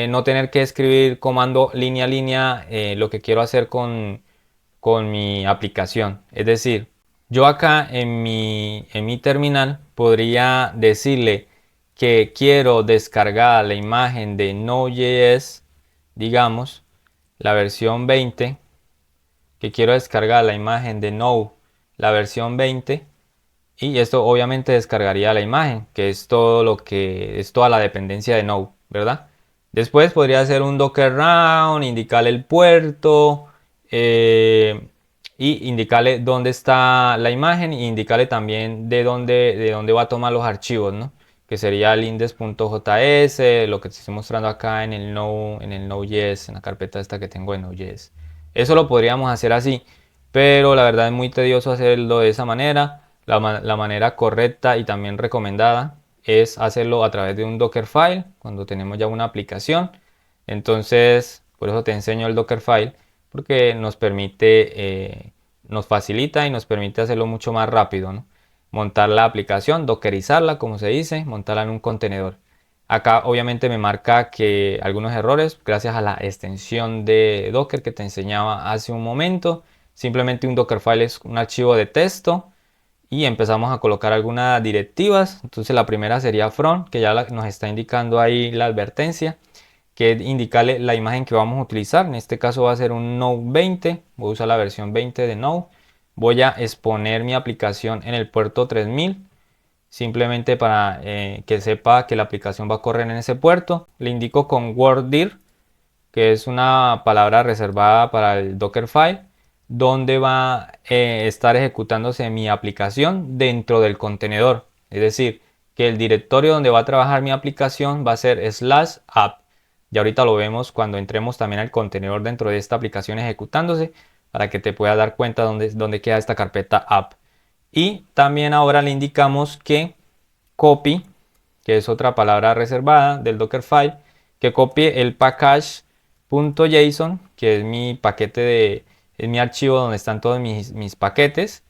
no tener que escribir comando línea a línea lo que quiero hacer con mi aplicación. Es decir, yo acá en mi terminal podría decirle que quiero descargar la imagen de Node.js, digamos, la versión 20, que quiero descargar la imagen de Node, la versión 20, y esto obviamente descargaría la imagen, que es todo lo que es toda la dependencia de Node, ¿verdad? Después podría hacer un docker round, indicarle el puerto y indicarle dónde está la imagen e indicarle también de dónde va a tomar los archivos, ¿no? Que sería el index.js, lo que te estoy mostrando acá en el Node.js, en la carpeta esta que tengo de Node.js. Eso lo podríamos hacer así, pero la verdad es muy tedioso hacerlo de esa manera. La manera correcta y también recomendada es hacerlo a través de un Dockerfile cuando tenemos ya una aplicación. Entonces, por eso te enseño el Dockerfile, porque nos permite nos facilita y nos permite hacerlo mucho más rápido, ¿no? Montar la aplicación, dockerizarla, como se dice, montarla en un contenedor. Acá obviamente me marca que algunos errores, gracias a la extensión de Docker que te enseñaba hace un momento. Simplemente un Dockerfile es un archivo de texto y empezamos a colocar algunas directivas. Entonces la primera sería from, que ya nos está indicando ahí la advertencia, que es indicarle la imagen que vamos a utilizar. En este caso va a ser un Node 20, voy a usar la versión 20 de Node. Voy a exponer mi aplicación en el puerto 3000, simplemente para que sepa que la aplicación va a correr en ese puerto. Le indico con worddir, que es una palabra reservada para el Dockerfile, donde va a estar ejecutándose mi aplicación dentro del contenedor. Es decir, que el directorio donde va a trabajar mi aplicación va a ser /app. Y ahorita lo vemos cuando entremos también al contenedor dentro de esta aplicación ejecutándose, para que te puedas dar cuenta dónde queda esta carpeta app. Y también ahora le indicamos que copy, que es otra palabra reservada del Dockerfile, que copie el package.json, que es mi paquete es mi archivo donde están todos mis paquetes,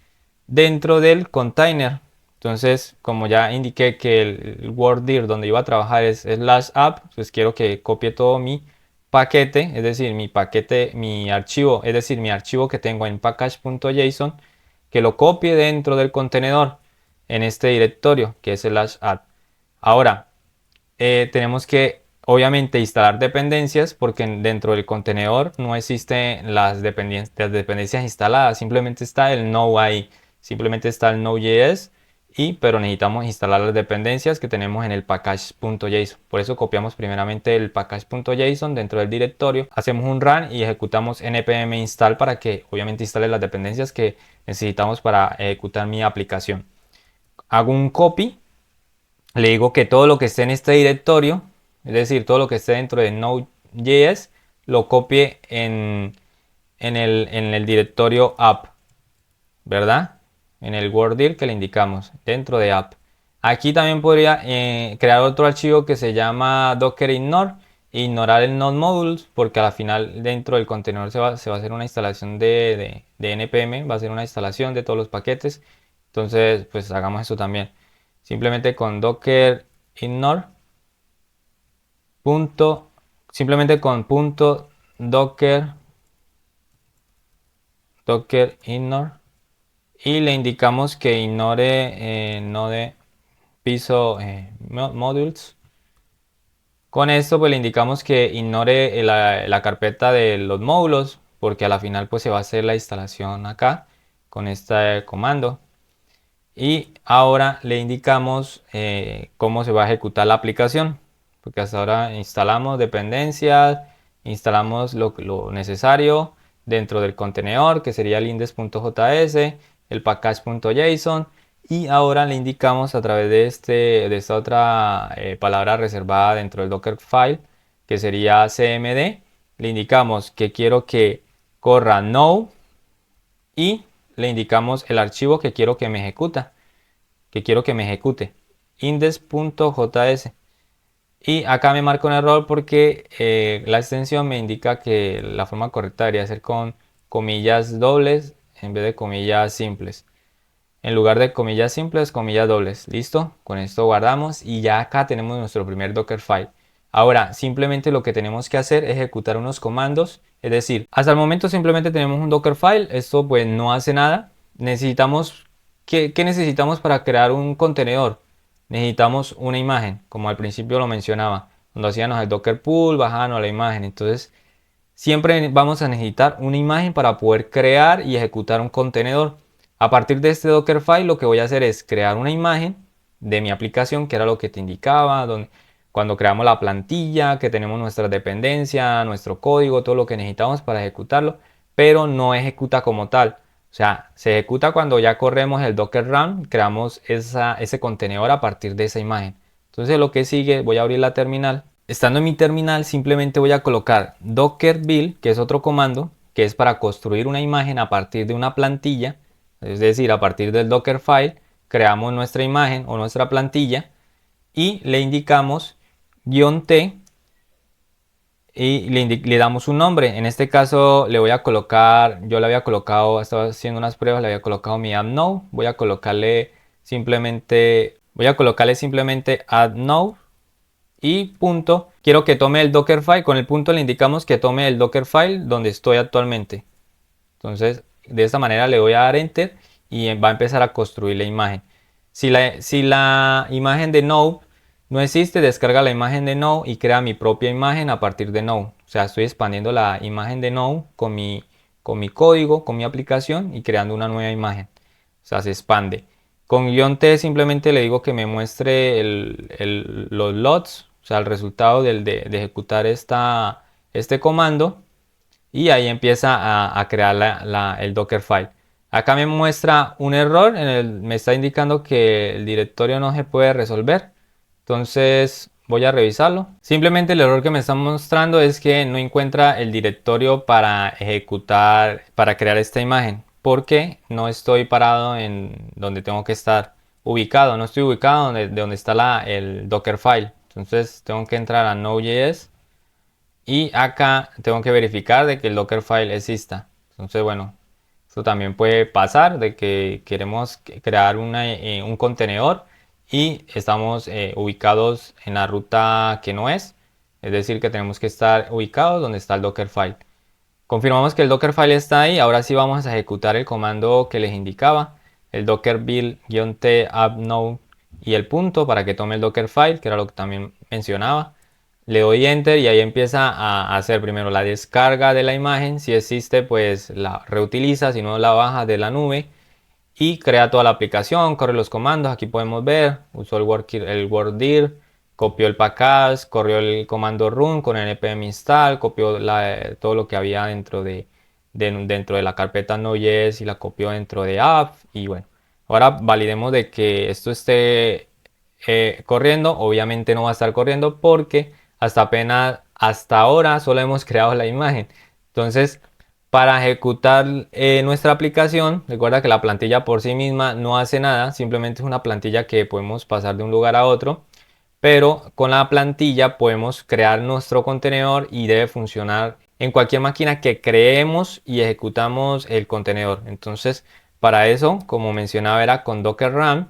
dentro del container. Entonces, como ya indiqué que el worddir donde iba a trabajar es /app, pues quiero que copie todo mi paquete, es decir, mi paquete, mi archivo, es decir, mi archivo que tengo en package.json, que lo copie dentro del contenedor en este directorio que es el /app. Ahora, tenemos que obviamente instalar dependencias, porque dentro del contenedor no existen las dependencias instaladas, simplemente está el Node ahí, simplemente está el Node.js, pero necesitamos instalar las dependencias que tenemos en el package.json. Por eso copiamos primeramente el package.json dentro del directorio, hacemos un run y ejecutamos npm install para que obviamente instale las dependencias que necesitamos para ejecutar mi aplicación. Hago un copy, le digo que todo lo que esté en este directorio, es decir, todo lo que esté dentro de Node.js, lo copie en el directorio app, ¿verdad? En el worddir que le indicamos dentro de app. Aquí también podría crear otro archivo que se llama docker ignore, ignorar el node modules, porque al final dentro del contenedor se va a hacer una instalación de npm, va a ser una instalación de todos los paquetes. Entonces, pues hagamos eso también. Simplemente con docker ignore, simplemente con docker ignore, y le indicamos que ignore node piso modules. Con esto pues le indicamos que ignore la carpeta de los módulos, porque a la final pues se va a hacer la instalación acá con este comando. Y ahora le indicamos cómo se va a ejecutar la aplicación, porque hasta ahora instalamos dependencias, instalamos lo necesario dentro del contenedor, que sería el index.js, el package.json, y ahora le indicamos a través de esta otra palabra reservada dentro del Dockerfile, que sería cmd, le indicamos que quiero que corra node y le indicamos el archivo que quiero que me ejecute, index.js. Y acá me marca un error porque la extensión me indica que la forma correcta debería ser con comillas dobles en vez de comillas simples. En lugar de comillas simples, comillas dobles. Listo, con esto guardamos y ya acá tenemos nuestro primer Dockerfile. Ahora simplemente lo que tenemos que hacer es ejecutar unos comandos, es decir, hasta el momento simplemente tenemos un Dockerfile. Esto pues no hace nada. Necesitamos, ¿qué necesitamos para crear un contenedor? Necesitamos una imagen, como al principio lo mencionaba, cuando hacíamos el Docker Pool, bajábamos la imagen. Entonces siempre vamos a necesitar una imagen para poder crear y ejecutar un contenedor. A partir de este Dockerfile lo que voy a hacer es crear una imagen de mi aplicación, que era lo que te indicaba, cuando creamos la plantilla, que tenemos nuestra dependencia, nuestro código, todo lo que necesitamos para ejecutarlo, pero no ejecuta como tal. O sea, se ejecuta cuando ya corremos el Docker Run, creamos ese contenedor a partir de esa imagen. Entonces lo que sigue, voy a abrir la terminal. Estando en mi terminal simplemente voy a colocar docker build, que es otro comando, que es para construir una imagen a partir de una plantilla. Es decir, a partir del Dockerfile creamos nuestra imagen o nuestra plantilla y le indicamos -t y le damos un nombre. En este caso le voy a colocar, yo le había colocado, estaba haciendo unas pruebas, le había colocado mi add node. Voy a colocarle simplemente add node y punto. Quiero que tome el Dockerfile. Con el punto le indicamos que tome el Dockerfile donde estoy actualmente. Entonces, de esta manera le voy a dar enter y va a empezar a construir la imagen. Si la imagen de Node no existe, descarga la imagen de Node y crea mi propia imagen a partir de Node. O sea, estoy expandiendo la imagen de Node con mi código, con mi aplicación y creando una nueva imagen. O sea, se expande. Con guión T simplemente le digo que me muestre los lots, o sea, el resultado de ejecutar este comando. Y ahí empieza a crear el Dockerfile. Acá me muestra un error, me está indicando que el directorio no se puede resolver. Entonces voy a revisarlo. Simplemente el error que me está mostrando es que no encuentra el directorio para ejecutar, para crear esta imagen. Porque no estoy parado en donde tengo que estar ubicado. No estoy ubicado de donde está el Dockerfile. Entonces tengo que entrar a Node.js. Y acá tengo que verificar de que el Dockerfile exista. Entonces, bueno, esto también puede pasar de que queremos crear un contenedor y estamos ubicados en la ruta que no es. Es decir, que tenemos que estar ubicados donde está el Dockerfile. Confirmamos que el Dockerfile está ahí. Ahora sí vamos a ejecutar el comando que les indicaba. El docker build-t add node y el punto para que tome el Dockerfile, que era lo que también mencionaba. Le doy enter y ahí empieza a hacer primero la descarga de la imagen. Si existe, pues la reutiliza, si no la baja de la nube y crea toda la aplicación, corre los comandos. Aquí podemos ver, usó el worddir, copió el package, corrió el comando run con npm install, copió todo lo que había dentro de la carpeta Node.js y la copió dentro de app. Y bueno, ahora validemos de que esto esté corriendo. Obviamente no va a estar corriendo porque hasta ahora solo hemos creado la imagen. Entonces, para ejecutar nuestra aplicación, recuerda que la plantilla por sí misma no hace nada, simplemente es una plantilla que podemos pasar de un lugar a otro, pero con la plantilla podemos crear nuestro contenedor y debe funcionar en cualquier máquina que creemos y ejecutamos el contenedor. Entonces, para eso, como mencionaba, era con Docker Run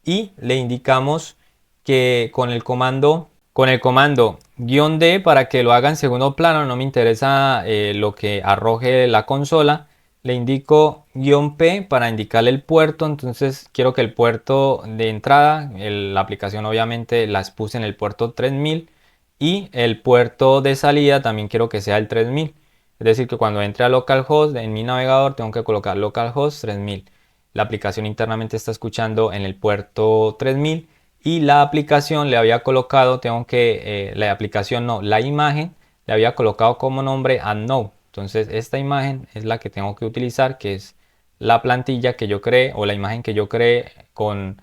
y le indicamos que con el comando "-d", para que lo haga en segundo plano, no me interesa lo que arroje la consola, le indico "-p" para indicarle el puerto. Entonces quiero que el puerto de entrada, la aplicación obviamente la puse en el puerto 3000 y el puerto de salida también quiero que sea el 3000. Es decir, que cuando entre a localhost en mi navegador tengo que colocar localhost 3000. La aplicación internamente está escuchando en el puerto 3000 y la aplicación le había colocado, la aplicación no, la imagen le había colocado como nombre unknown. Entonces esta imagen es la que tengo que utilizar, que es la plantilla que yo creé o la imagen que yo creé con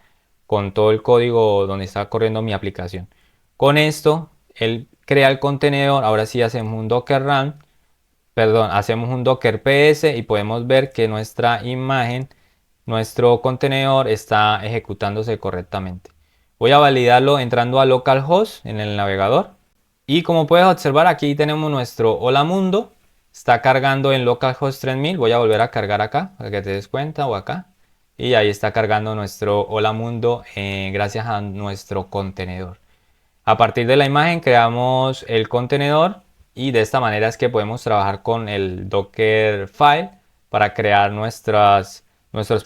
todo el código donde está corriendo mi aplicación. Con esto, él crea el contenedor. Ahora sí hacemos un docker run, perdón, hacemos un docker ps y podemos ver que nuestra imagen, nuestro contenedor está ejecutándose correctamente. Voy a validarlo entrando a localhost en el navegador. Y como puedes observar, aquí tenemos nuestro hola mundo. Está cargando en localhost 3000. Voy a volver a cargar acá para que te des cuenta, o acá. Y ahí está cargando nuestro hola mundo gracias a nuestro contenedor. A partir de la imagen creamos el contenedor y de esta manera es que podemos trabajar con el Dockerfile para crear nuestros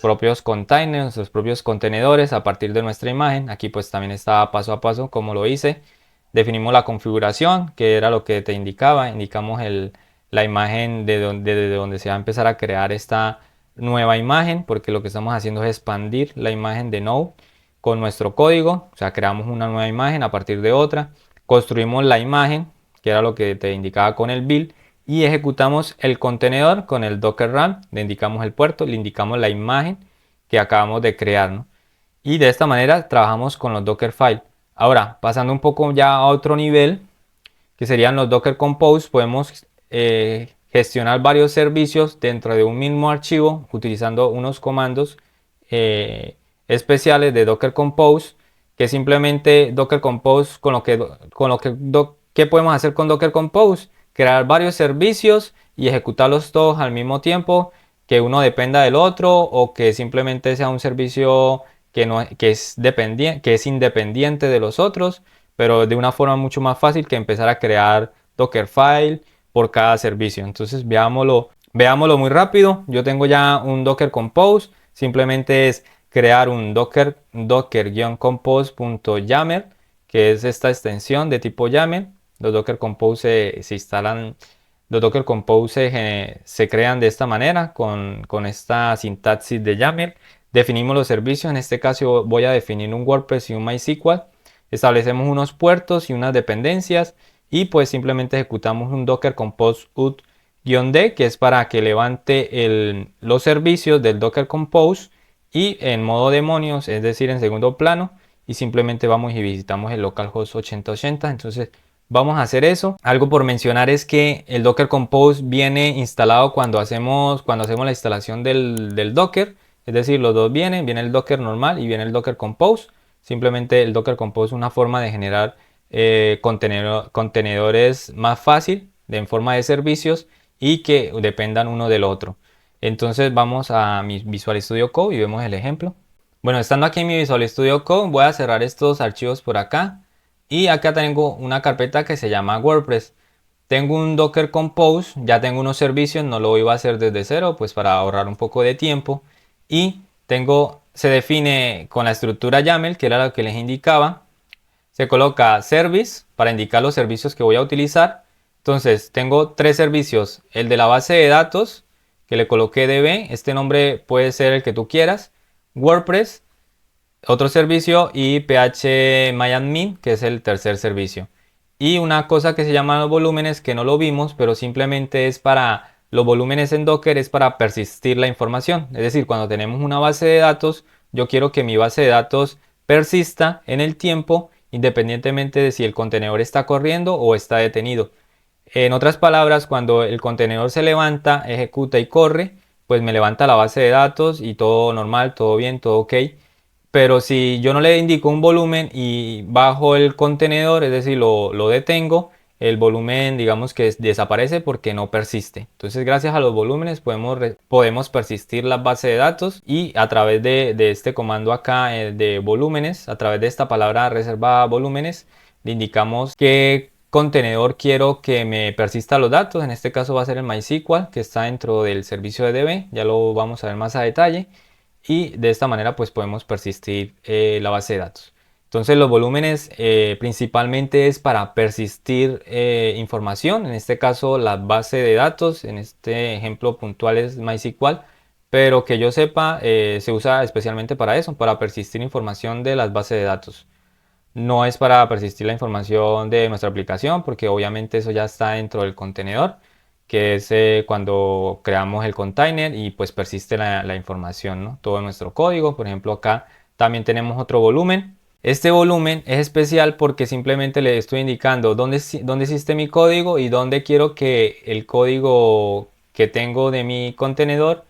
propios containers, nuestros propios contenedores a partir de nuestra imagen. Aquí pues también está paso a paso como lo hice. Definimos la configuración, que era lo que te indicaba. Indicamos la imagen de donde se va a empezar a crear esta nueva imagen, porque lo que estamos haciendo es expandir la imagen de Node con nuestro código. O sea, creamos una nueva imagen a partir de otra. Construimos la imagen, que era lo que te indicaba con el build, y ejecutamos el contenedor con el docker run. Le indicamos el puerto, le indicamos la imagen que acabamos de crear, ¿no? Y de esta manera trabajamos con los Dockerfile. Ahora, pasando un poco ya a otro nivel, que serían los Docker Compose, podemos gestionar varios servicios dentro de un mismo archivo utilizando unos comandos especiales de Docker Compose, que simplemente Docker Compose, ¿qué podemos hacer con Docker Compose? crear varios servicios y ejecutarlos todos al mismo tiempo, que uno dependa del otro o que simplemente sea un servicio que, no, que es independiente de los otros, pero de una forma mucho más fácil que empezar a crear Dockerfile por cada servicio. Entonces veámoslo muy rápido. Yo tengo ya un Docker Compose, simplemente es crear un docker-compose.yaml, que es esta extensión de tipo YAML. Los Docker Compose se instalan, los Docker Compose se crean de esta manera, con esta sintaxis de YAML. Definimos los servicios, en este caso voy a definir un WordPress y un MySQL. Establecemos unos puertos y unas dependencias y pues simplemente ejecutamos un Docker Compose ut-d, que es para que levante los servicios del Docker Compose y en modo demonios, es decir, en segundo plano, y simplemente vamos y visitamos el localhost 8080. Entonces vamos a hacer eso. Algo por mencionar es que el Docker Compose viene instalado cuando hacemos la instalación del Docker, es decir, los dos viene el Docker normal y viene el Docker Compose. Simplemente el Docker Compose es una forma de generar contenedores más fácil, en forma de servicios y que dependan uno del otro. Entonces vamos a mi Visual Studio Code y vemos el ejemplo. Bueno, estando aquí en mi Visual Studio Code, voy a cerrar estos archivos por acá. Y acá tengo una carpeta que se llama WordPress. Tengo un Docker Compose, ya tengo unos servicios, no lo iba a hacer desde cero, pues para ahorrar un poco de tiempo. Y se define con la estructura YAML, que era lo que les indicaba. Se coloca service para indicar los servicios que voy a utilizar. Entonces tengo tres servicios, el de la base de datos, que le coloqué db, este nombre puede ser el que tú quieras, WordPress, otro servicio, y phmyadmin, que es el tercer servicio. Y una cosa que se llama los volúmenes, que no lo vimos, pero simplemente es para, los volúmenes en Docker es para persistir la información. Es decir, cuando tenemos una base de datos, yo quiero que mi base de datos persista en el tiempo, independientemente de si el contenedor está corriendo o está detenido. En otras palabras, cuando el contenedor se levanta, ejecuta y corre, pues me levanta la base de datos y todo normal, todo bien, todo ok. Pero si yo no le indico un volumen y bajo el contenedor, es decir, lo detengo, el volumen digamos que desaparece porque no persiste. Entonces gracias a los volúmenes podemos persistir la base de datos y a través de este comando acá de volúmenes, a través de esta palabra reservada volúmenes, le indicamos qué contenedor quiero que me persista los datos. En este caso va a ser el MySQL, que está dentro del servicio de DB, ya lo vamos a ver más a detalle. Y de esta manera pues podemos persistir la base de datos. Entonces los volúmenes principalmente es para persistir información, en este caso la base de datos, en este ejemplo puntual es MySQL, pero que yo sepa se usa especialmente para eso, para persistir información de las bases de datos. No es para persistir la información de nuestra aplicación, porque obviamente eso ya está dentro del contenedor, que es cuando creamos el container y pues persiste la información, ¿no? Todo nuestro código. Por ejemplo, acá también tenemos otro volumen. Este volumen es especial porque simplemente le estoy indicando dónde existe mi código y dónde quiero que el código que tengo de mi contenedor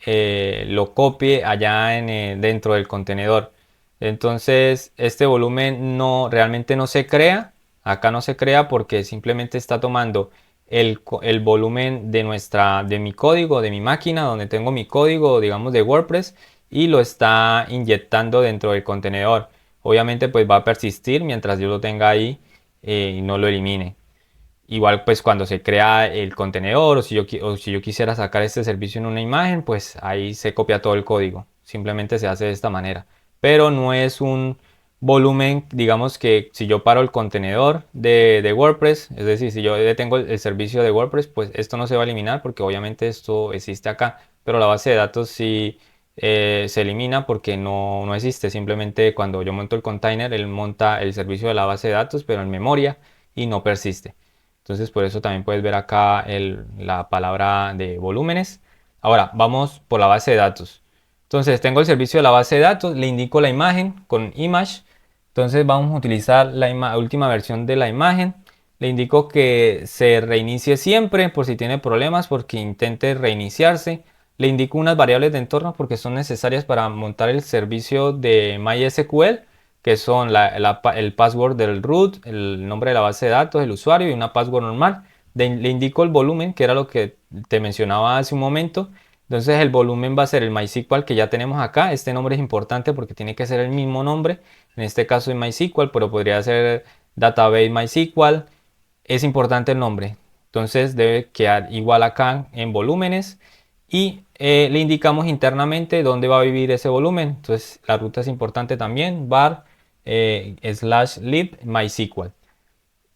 lo copie allá dentro del contenedor. Entonces este volumen realmente no se crea, acá no se crea porque simplemente está tomando el volumen de mi código, de mi máquina, donde tengo mi código, digamos, de WordPress, y lo está inyectando dentro del contenedor. Obviamente pues va a persistir mientras yo lo tenga ahí y no lo elimine. Igual pues cuando se crea el contenedor, o si yo quisiera sacar este servicio en una imagen, pues ahí se copia todo el código. Simplemente se hace de esta manera. Pero no es un volumen, digamos que si yo paro el contenedor de WordPress, es decir, si yo detengo el servicio de WordPress, pues esto no se va a eliminar porque obviamente esto existe acá. Pero la base de datos sí se elimina porque no existe. Simplemente cuando yo monto el container, él monta el servicio de la base de datos, pero en memoria y no persiste. Entonces por eso también puedes ver acá la palabra de volúmenes. Ahora vamos por la base de datos. Entonces tengo el servicio de la base de datos, le indico la imagen con image. Entonces vamos a utilizar la última versión de la imagen. Le indico que se reinicie siempre por si tiene problemas, porque intente reiniciarse. Le indico unas variables de entorno porque son necesarias para montar el servicio de MySQL, que son el password del root, el nombre de la base de datos, el usuario y una password normal. le indico el volumen, que era lo que te mencionaba hace un momento. Entonces el volumen va a ser el MySQL que ya tenemos acá. Este nombre es importante porque tiene que ser el mismo nombre. En este caso es MySQL, pero podría ser Database MySQL. Es importante el nombre. Entonces debe quedar igual acá en volúmenes y le indicamos internamente dónde va a vivir ese volumen. Entonces la ruta es importante también, var /lib MySQL.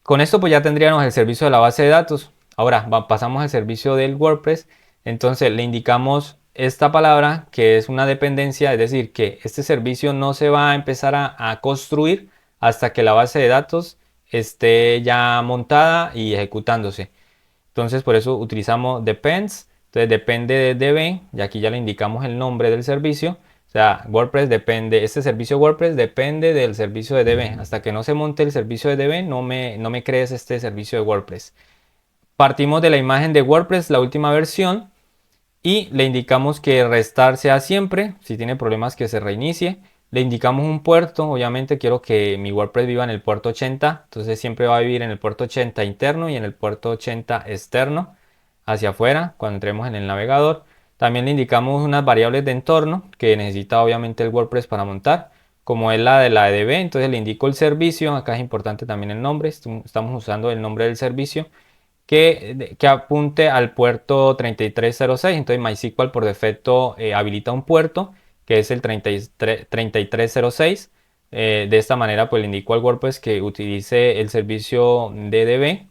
Con esto pues ya tendríamos el servicio de la base de datos. Ahora pasamos al servicio del WordPress. Entonces le indicamos esta palabra que es una dependencia, es decir, que este servicio no se va a empezar a construir hasta que la base de datos esté ya montada y ejecutándose. Entonces por eso utilizamos depends. Entonces depende de db y aquí ya le indicamos el nombre del servicio. O sea, WordPress depende, este servicio WordPress depende del servicio de DB. Hasta que no se monte el servicio de DB, no me crees este servicio de WordPress. Partimos de la imagen de WordPress, la última versión, y le indicamos que restar sea siempre. Si tiene problemas, que se reinicie. Le indicamos un puerto. Obviamente quiero que mi WordPress viva en el puerto 80. Entonces siempre va a vivir en el puerto 80 interno y en el puerto 80 externo, hacia afuera, cuando entremos en el navegador. También le indicamos unas variables de entorno que necesita obviamente el WordPress para montar, como es la de la EDB. Entonces le indico el servicio. Acá es importante también el nombre. Estamos usando el nombre del servicio que apunte al puerto 3306. Entonces MySQL por defecto habilita un puerto que es el 3306. De esta manera pues le indico al WordPress que utilice el servicio DDB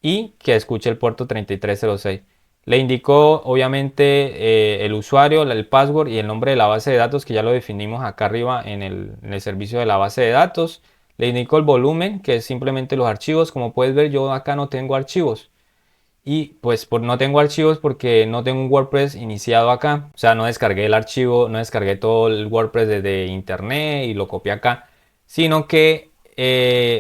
y que escuche el puerto 3306. Le indico obviamente el usuario, el password y el nombre de la base de datos, que ya lo definimos acá arriba en el servicio de la base de datos. Le indico el volumen, que es simplemente los archivos. Como puedes ver, yo acá no tengo archivos. Y pues no tengo archivos porque no tengo un WordPress iniciado acá. O sea, no descargué el archivo, no descargué todo el WordPress desde internet y lo copié acá. Sino que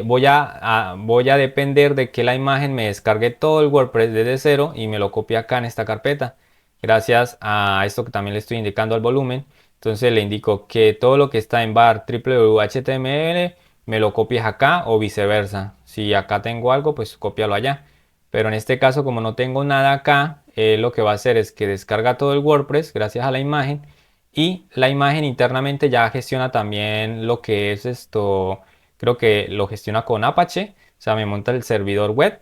voy a depender de que la imagen me descargue todo el WordPress desde cero y me lo copie acá en esta carpeta. Gracias a esto que también le estoy indicando al volumen. Entonces le indico que todo lo que está en var www.html me lo copies acá o viceversa. Si acá tengo algo, pues cópialo allá. Pero en este caso, como no tengo nada acá, lo que va a hacer es que descarga todo el WordPress gracias a la imagen, y la imagen internamente ya gestiona también lo que es esto. Creo que lo gestiona con Apache. O sea, me monta el servidor web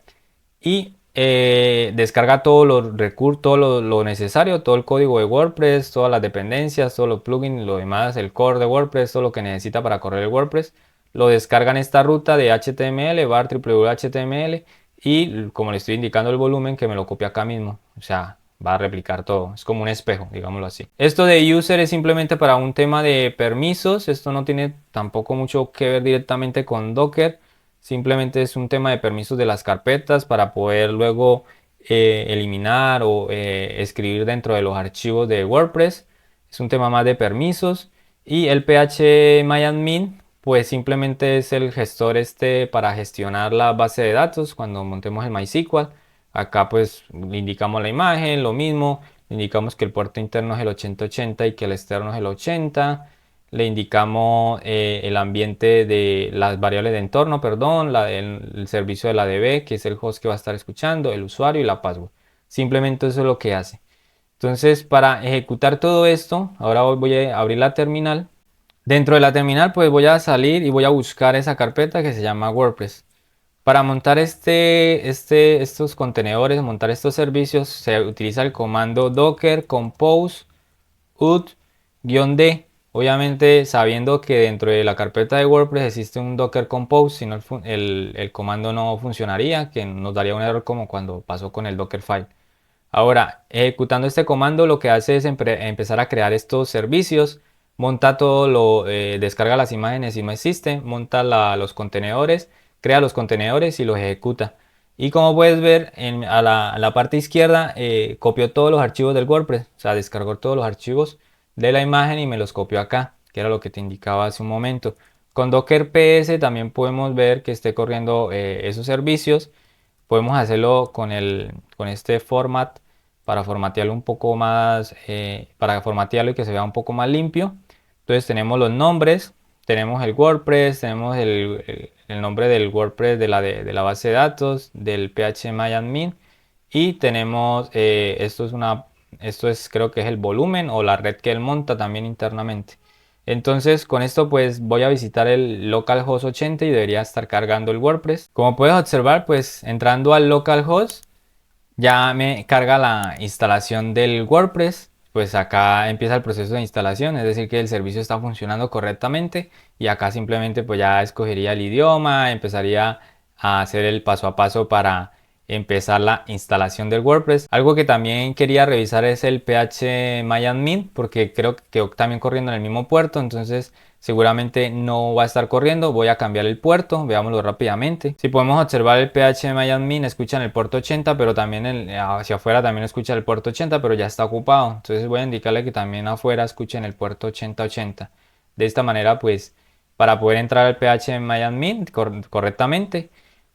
y descarga todos los recursos, todo lo necesario, todo el código de WordPress, todas las dependencias, todos los plugins, lo demás, el core de WordPress, todo lo que necesita para correr el WordPress. Lo descarga en esta ruta de HTML, var www.html, y como le estoy indicando el volumen, que me lo copia acá mismo. O sea, va a replicar todo. Es como un espejo, digámoslo así. Esto de user es simplemente para un tema de permisos. Esto no tiene tampoco mucho que ver directamente con Docker. Simplemente es un tema de permisos de las carpetas para poder luego eliminar o escribir dentro de los archivos de WordPress. Es un tema más de permisos. Y el phMyAdmin pues simplemente es el gestor para gestionar la base de datos cuando montemos el MySQL. Acá pues le indicamos la imagen, lo mismo. Le indicamos que el puerto interno es el 8080 y que el externo es el 80. Le indicamos el ambiente de las variables de entorno, perdón, el servicio de la DB, que es el host que va a estar escuchando, el usuario y la password. Simplemente eso es lo que hace. Entonces, para ejecutar todo esto, ahora voy a abrir la terminal. Dentro de la terminal pues voy a salir y voy a buscar esa carpeta que se llama WordPress. Para montar estos contenedores, montar estos servicios, se utiliza el comando docker compose ut-d. Obviamente sabiendo que dentro de la carpeta de WordPress existe un docker compose, si no el comando no funcionaría, que nos daría un error como cuando pasó con el dockerfile. Ahora, ejecutando este comando, lo que hace es empezar a crear estos servicios. Monta todo descarga las imágenes si no existen, monta los contenedores, crea los contenedores y los ejecuta. Y como puedes ver a la parte izquierda, copió todos los archivos del WordPress. O sea, descargó todos los archivos de la imagen y me los copió acá, que era lo que te indicaba hace un momento. Con Docker PS también podemos ver que esté corriendo esos servicios. Podemos hacerlo con este format para formatearlo un poco más, para formatearlo y que se vea un poco más limpio. Entonces tenemos los nombres, tenemos el WordPress, tenemos el nombre del WordPress de la base de datos, del phmyadmin, y tenemos, esto es creo que es el volumen o la red que él monta también internamente. Entonces con esto pues voy a visitar el localhost 80 y debería estar cargando el WordPress. Como puedes observar, pues entrando al localhost ya me carga la instalación del WordPress. Pues acá empieza el proceso de instalación, es decir que el servicio está funcionando correctamente, y acá simplemente pues ya escogería el idioma, empezaría a hacer el paso a paso para empezar la instalación del WordPress. Algo que también quería revisar es el phmyadmin, porque creo que quedó también corriendo en el mismo puerto, entonces seguramente no va a estar corriendo. Voy a cambiar el puerto, veámoslo rápidamente. Si podemos observar, el phmyadmin escucha en el puerto 80, pero también hacia afuera también escucha el puerto 80, pero ya está ocupado. Entonces voy a indicarle que también afuera escuche en el puerto 8080. De esta manera, pues, para poder entrar al phmyadmin correctamente,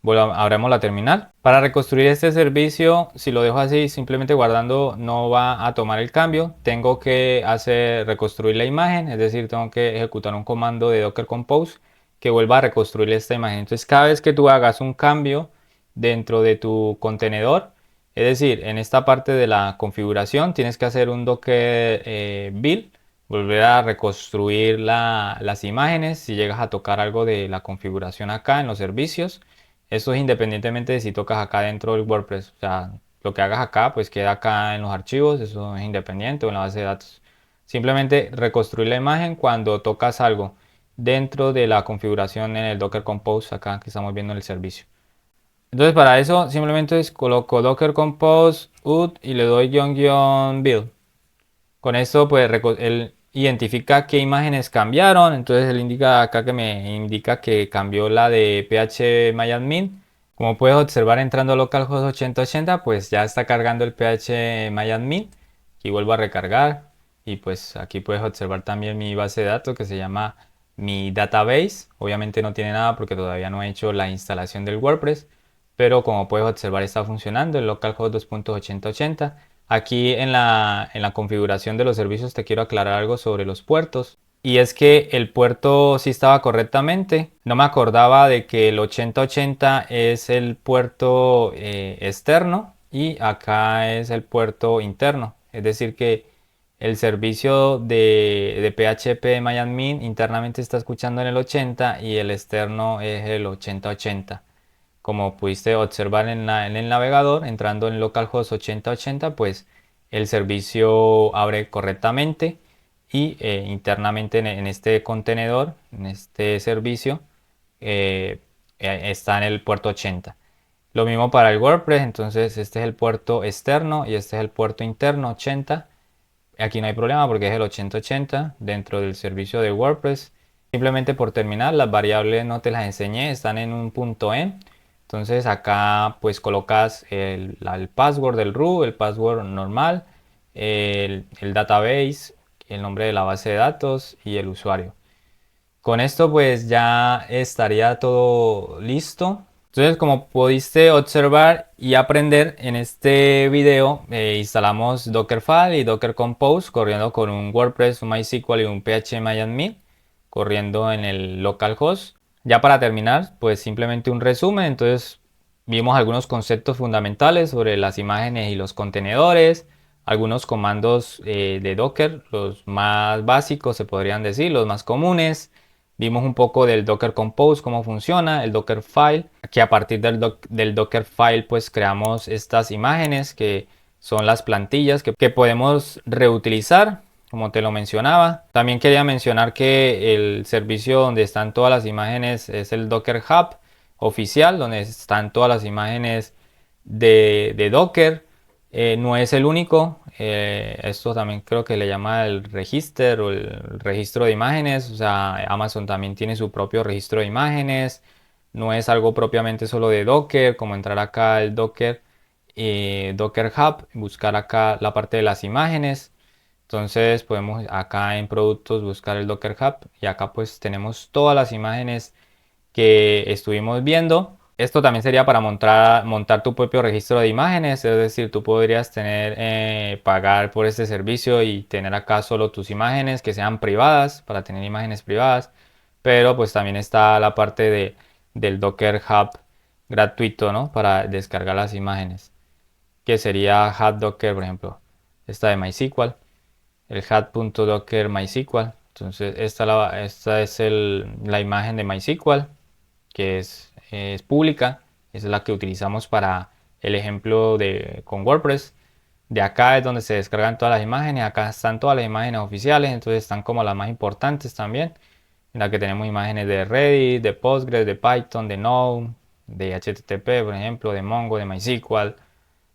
abramos la terminal. Para reconstruir este servicio, si lo dejo así simplemente guardando, no va a tomar el cambio. Tengo que reconstruir la imagen, es decir, tengo que ejecutar un comando de docker compose que vuelva a reconstruir esta imagen. Entonces cada vez que tú hagas un cambio dentro de tu contenedor, es decir, en esta parte de la configuración, tienes que hacer un docker build, volver a reconstruir las imágenes si llegas a tocar algo de la configuración acá en los servicios. Esto es independientemente de si tocas acá dentro del WordPress. O sea, lo que hagas acá pues queda acá en los archivos, eso es independiente, o en la base de datos. Simplemente reconstruir la imagen cuando tocas algo dentro de la configuración en el Docker Compose acá que estamos viendo en el servicio. Entonces para eso simplemente coloco Docker Compose ut y le doy --build. Con esto pues él identifica qué imágenes cambiaron. Entonces él indica acá, que me indica que cambió la de phmyadmin. Como puedes observar, entrando a localhost 8080 pues ya está cargando el phmyadmin. Aquí vuelvo a recargar y pues aquí puedes observar también mi base de datos que se llama mi database. Obviamente no tiene nada porque todavía no he hecho la instalación del WordPress, pero como puedes observar está funcionando el localhost 2.8080. Aquí en la configuración de los servicios te quiero aclarar algo sobre los puertos. Y es que el puerto sí estaba correctamente. No me acordaba de que el 8080 es el puerto externo y acá es el puerto interno. Es decir que el servicio de phpMyAdmin internamente está escuchando en el 80 y el externo es el 8080. Como pudiste observar en el navegador, entrando en localhost 8080, pues el servicio abre correctamente, y internamente en este contenedor, en este servicio, está en el puerto 80. Lo mismo para el WordPress, entonces este es el puerto externo y este es el puerto interno 80. Aquí no hay problema porque es el 8080 dentro del servicio de WordPress. Simplemente por terminar, las variables no te las enseñé, están en un punto .env. Entonces acá pues colocas el password del root, el password normal, el database, el nombre de la base de datos y el usuario. Con esto pues ya estaría todo listo. Entonces, como pudiste observar y aprender en este video, instalamos Dockerfile y Docker Compose corriendo con un WordPress, un MySQL y un phmyadmin corriendo en el localhost. Ya para terminar, pues simplemente un resumen. Entonces vimos algunos conceptos fundamentales sobre las imágenes y los contenedores, algunos comandos de Docker, los más básicos se podrían decir, los más comunes. Vimos un poco del Docker Compose, cómo funciona, el Dockerfile. Aquí a partir del Dockerfile pues creamos estas imágenes que son las plantillas que podemos reutilizar, como te lo mencionaba. También quería mencionar que el servicio donde están todas las imágenes es el Docker Hub oficial, donde están todas las imágenes de Docker. No es el único, esto también creo que le llama el registro o el registro de imágenes. O sea, Amazon también tiene su propio registro de imágenes. No es algo propiamente solo de Docker, como entrar acá al Docker, Docker Hub, buscar acá la parte de las imágenes. Entonces podemos acá en productos buscar el Docker Hub y acá pues tenemos todas las imágenes que estuvimos viendo. Esto también sería para montar tu propio registro de imágenes, es decir, tú podrías pagar por este servicio y tener acá solo tus imágenes que sean privadas, para tener imágenes privadas. pero pues también está la parte del Docker Hub gratuito, ¿no? Para descargar las imágenes, que sería Hub Docker, por ejemplo, esta de MySQL, el hub.docker MySQL. Entonces esta es la imagen de MySQL, que es pública. Esa es la que utilizamos para el ejemplo con WordPress. De acá es donde se descargan todas las imágenes. Acá están todas las imágenes oficiales, entonces están como las más importantes también. En la que tenemos imágenes de Redis, de Postgres, de Python, de Node, de HTTP, por ejemplo, de Mongo, de MySQL.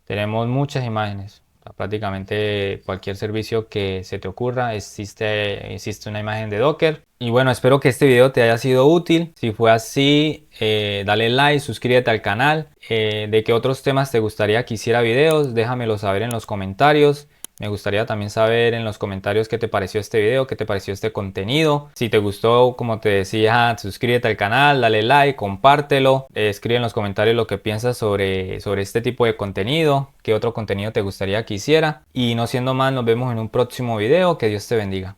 Tenemos muchas imágenes. Prácticamente cualquier servicio que se te ocurra existe una imagen de Docker. Y bueno, espero que este video te haya sido útil. Si fue así, dale like, suscríbete al canal. De qué otros temas te gustaría que hiciera videos, déjamelo saber en los comentarios. Me gustaría también saber en los comentarios qué te pareció este video, qué te pareció este contenido. Si te gustó, como te decía, suscríbete al canal, dale like, compártelo. Escribe en los comentarios lo que piensas sobre este tipo de contenido, qué otro contenido te gustaría que hiciera. Y no siendo más, nos vemos en un próximo video. Que Dios te bendiga.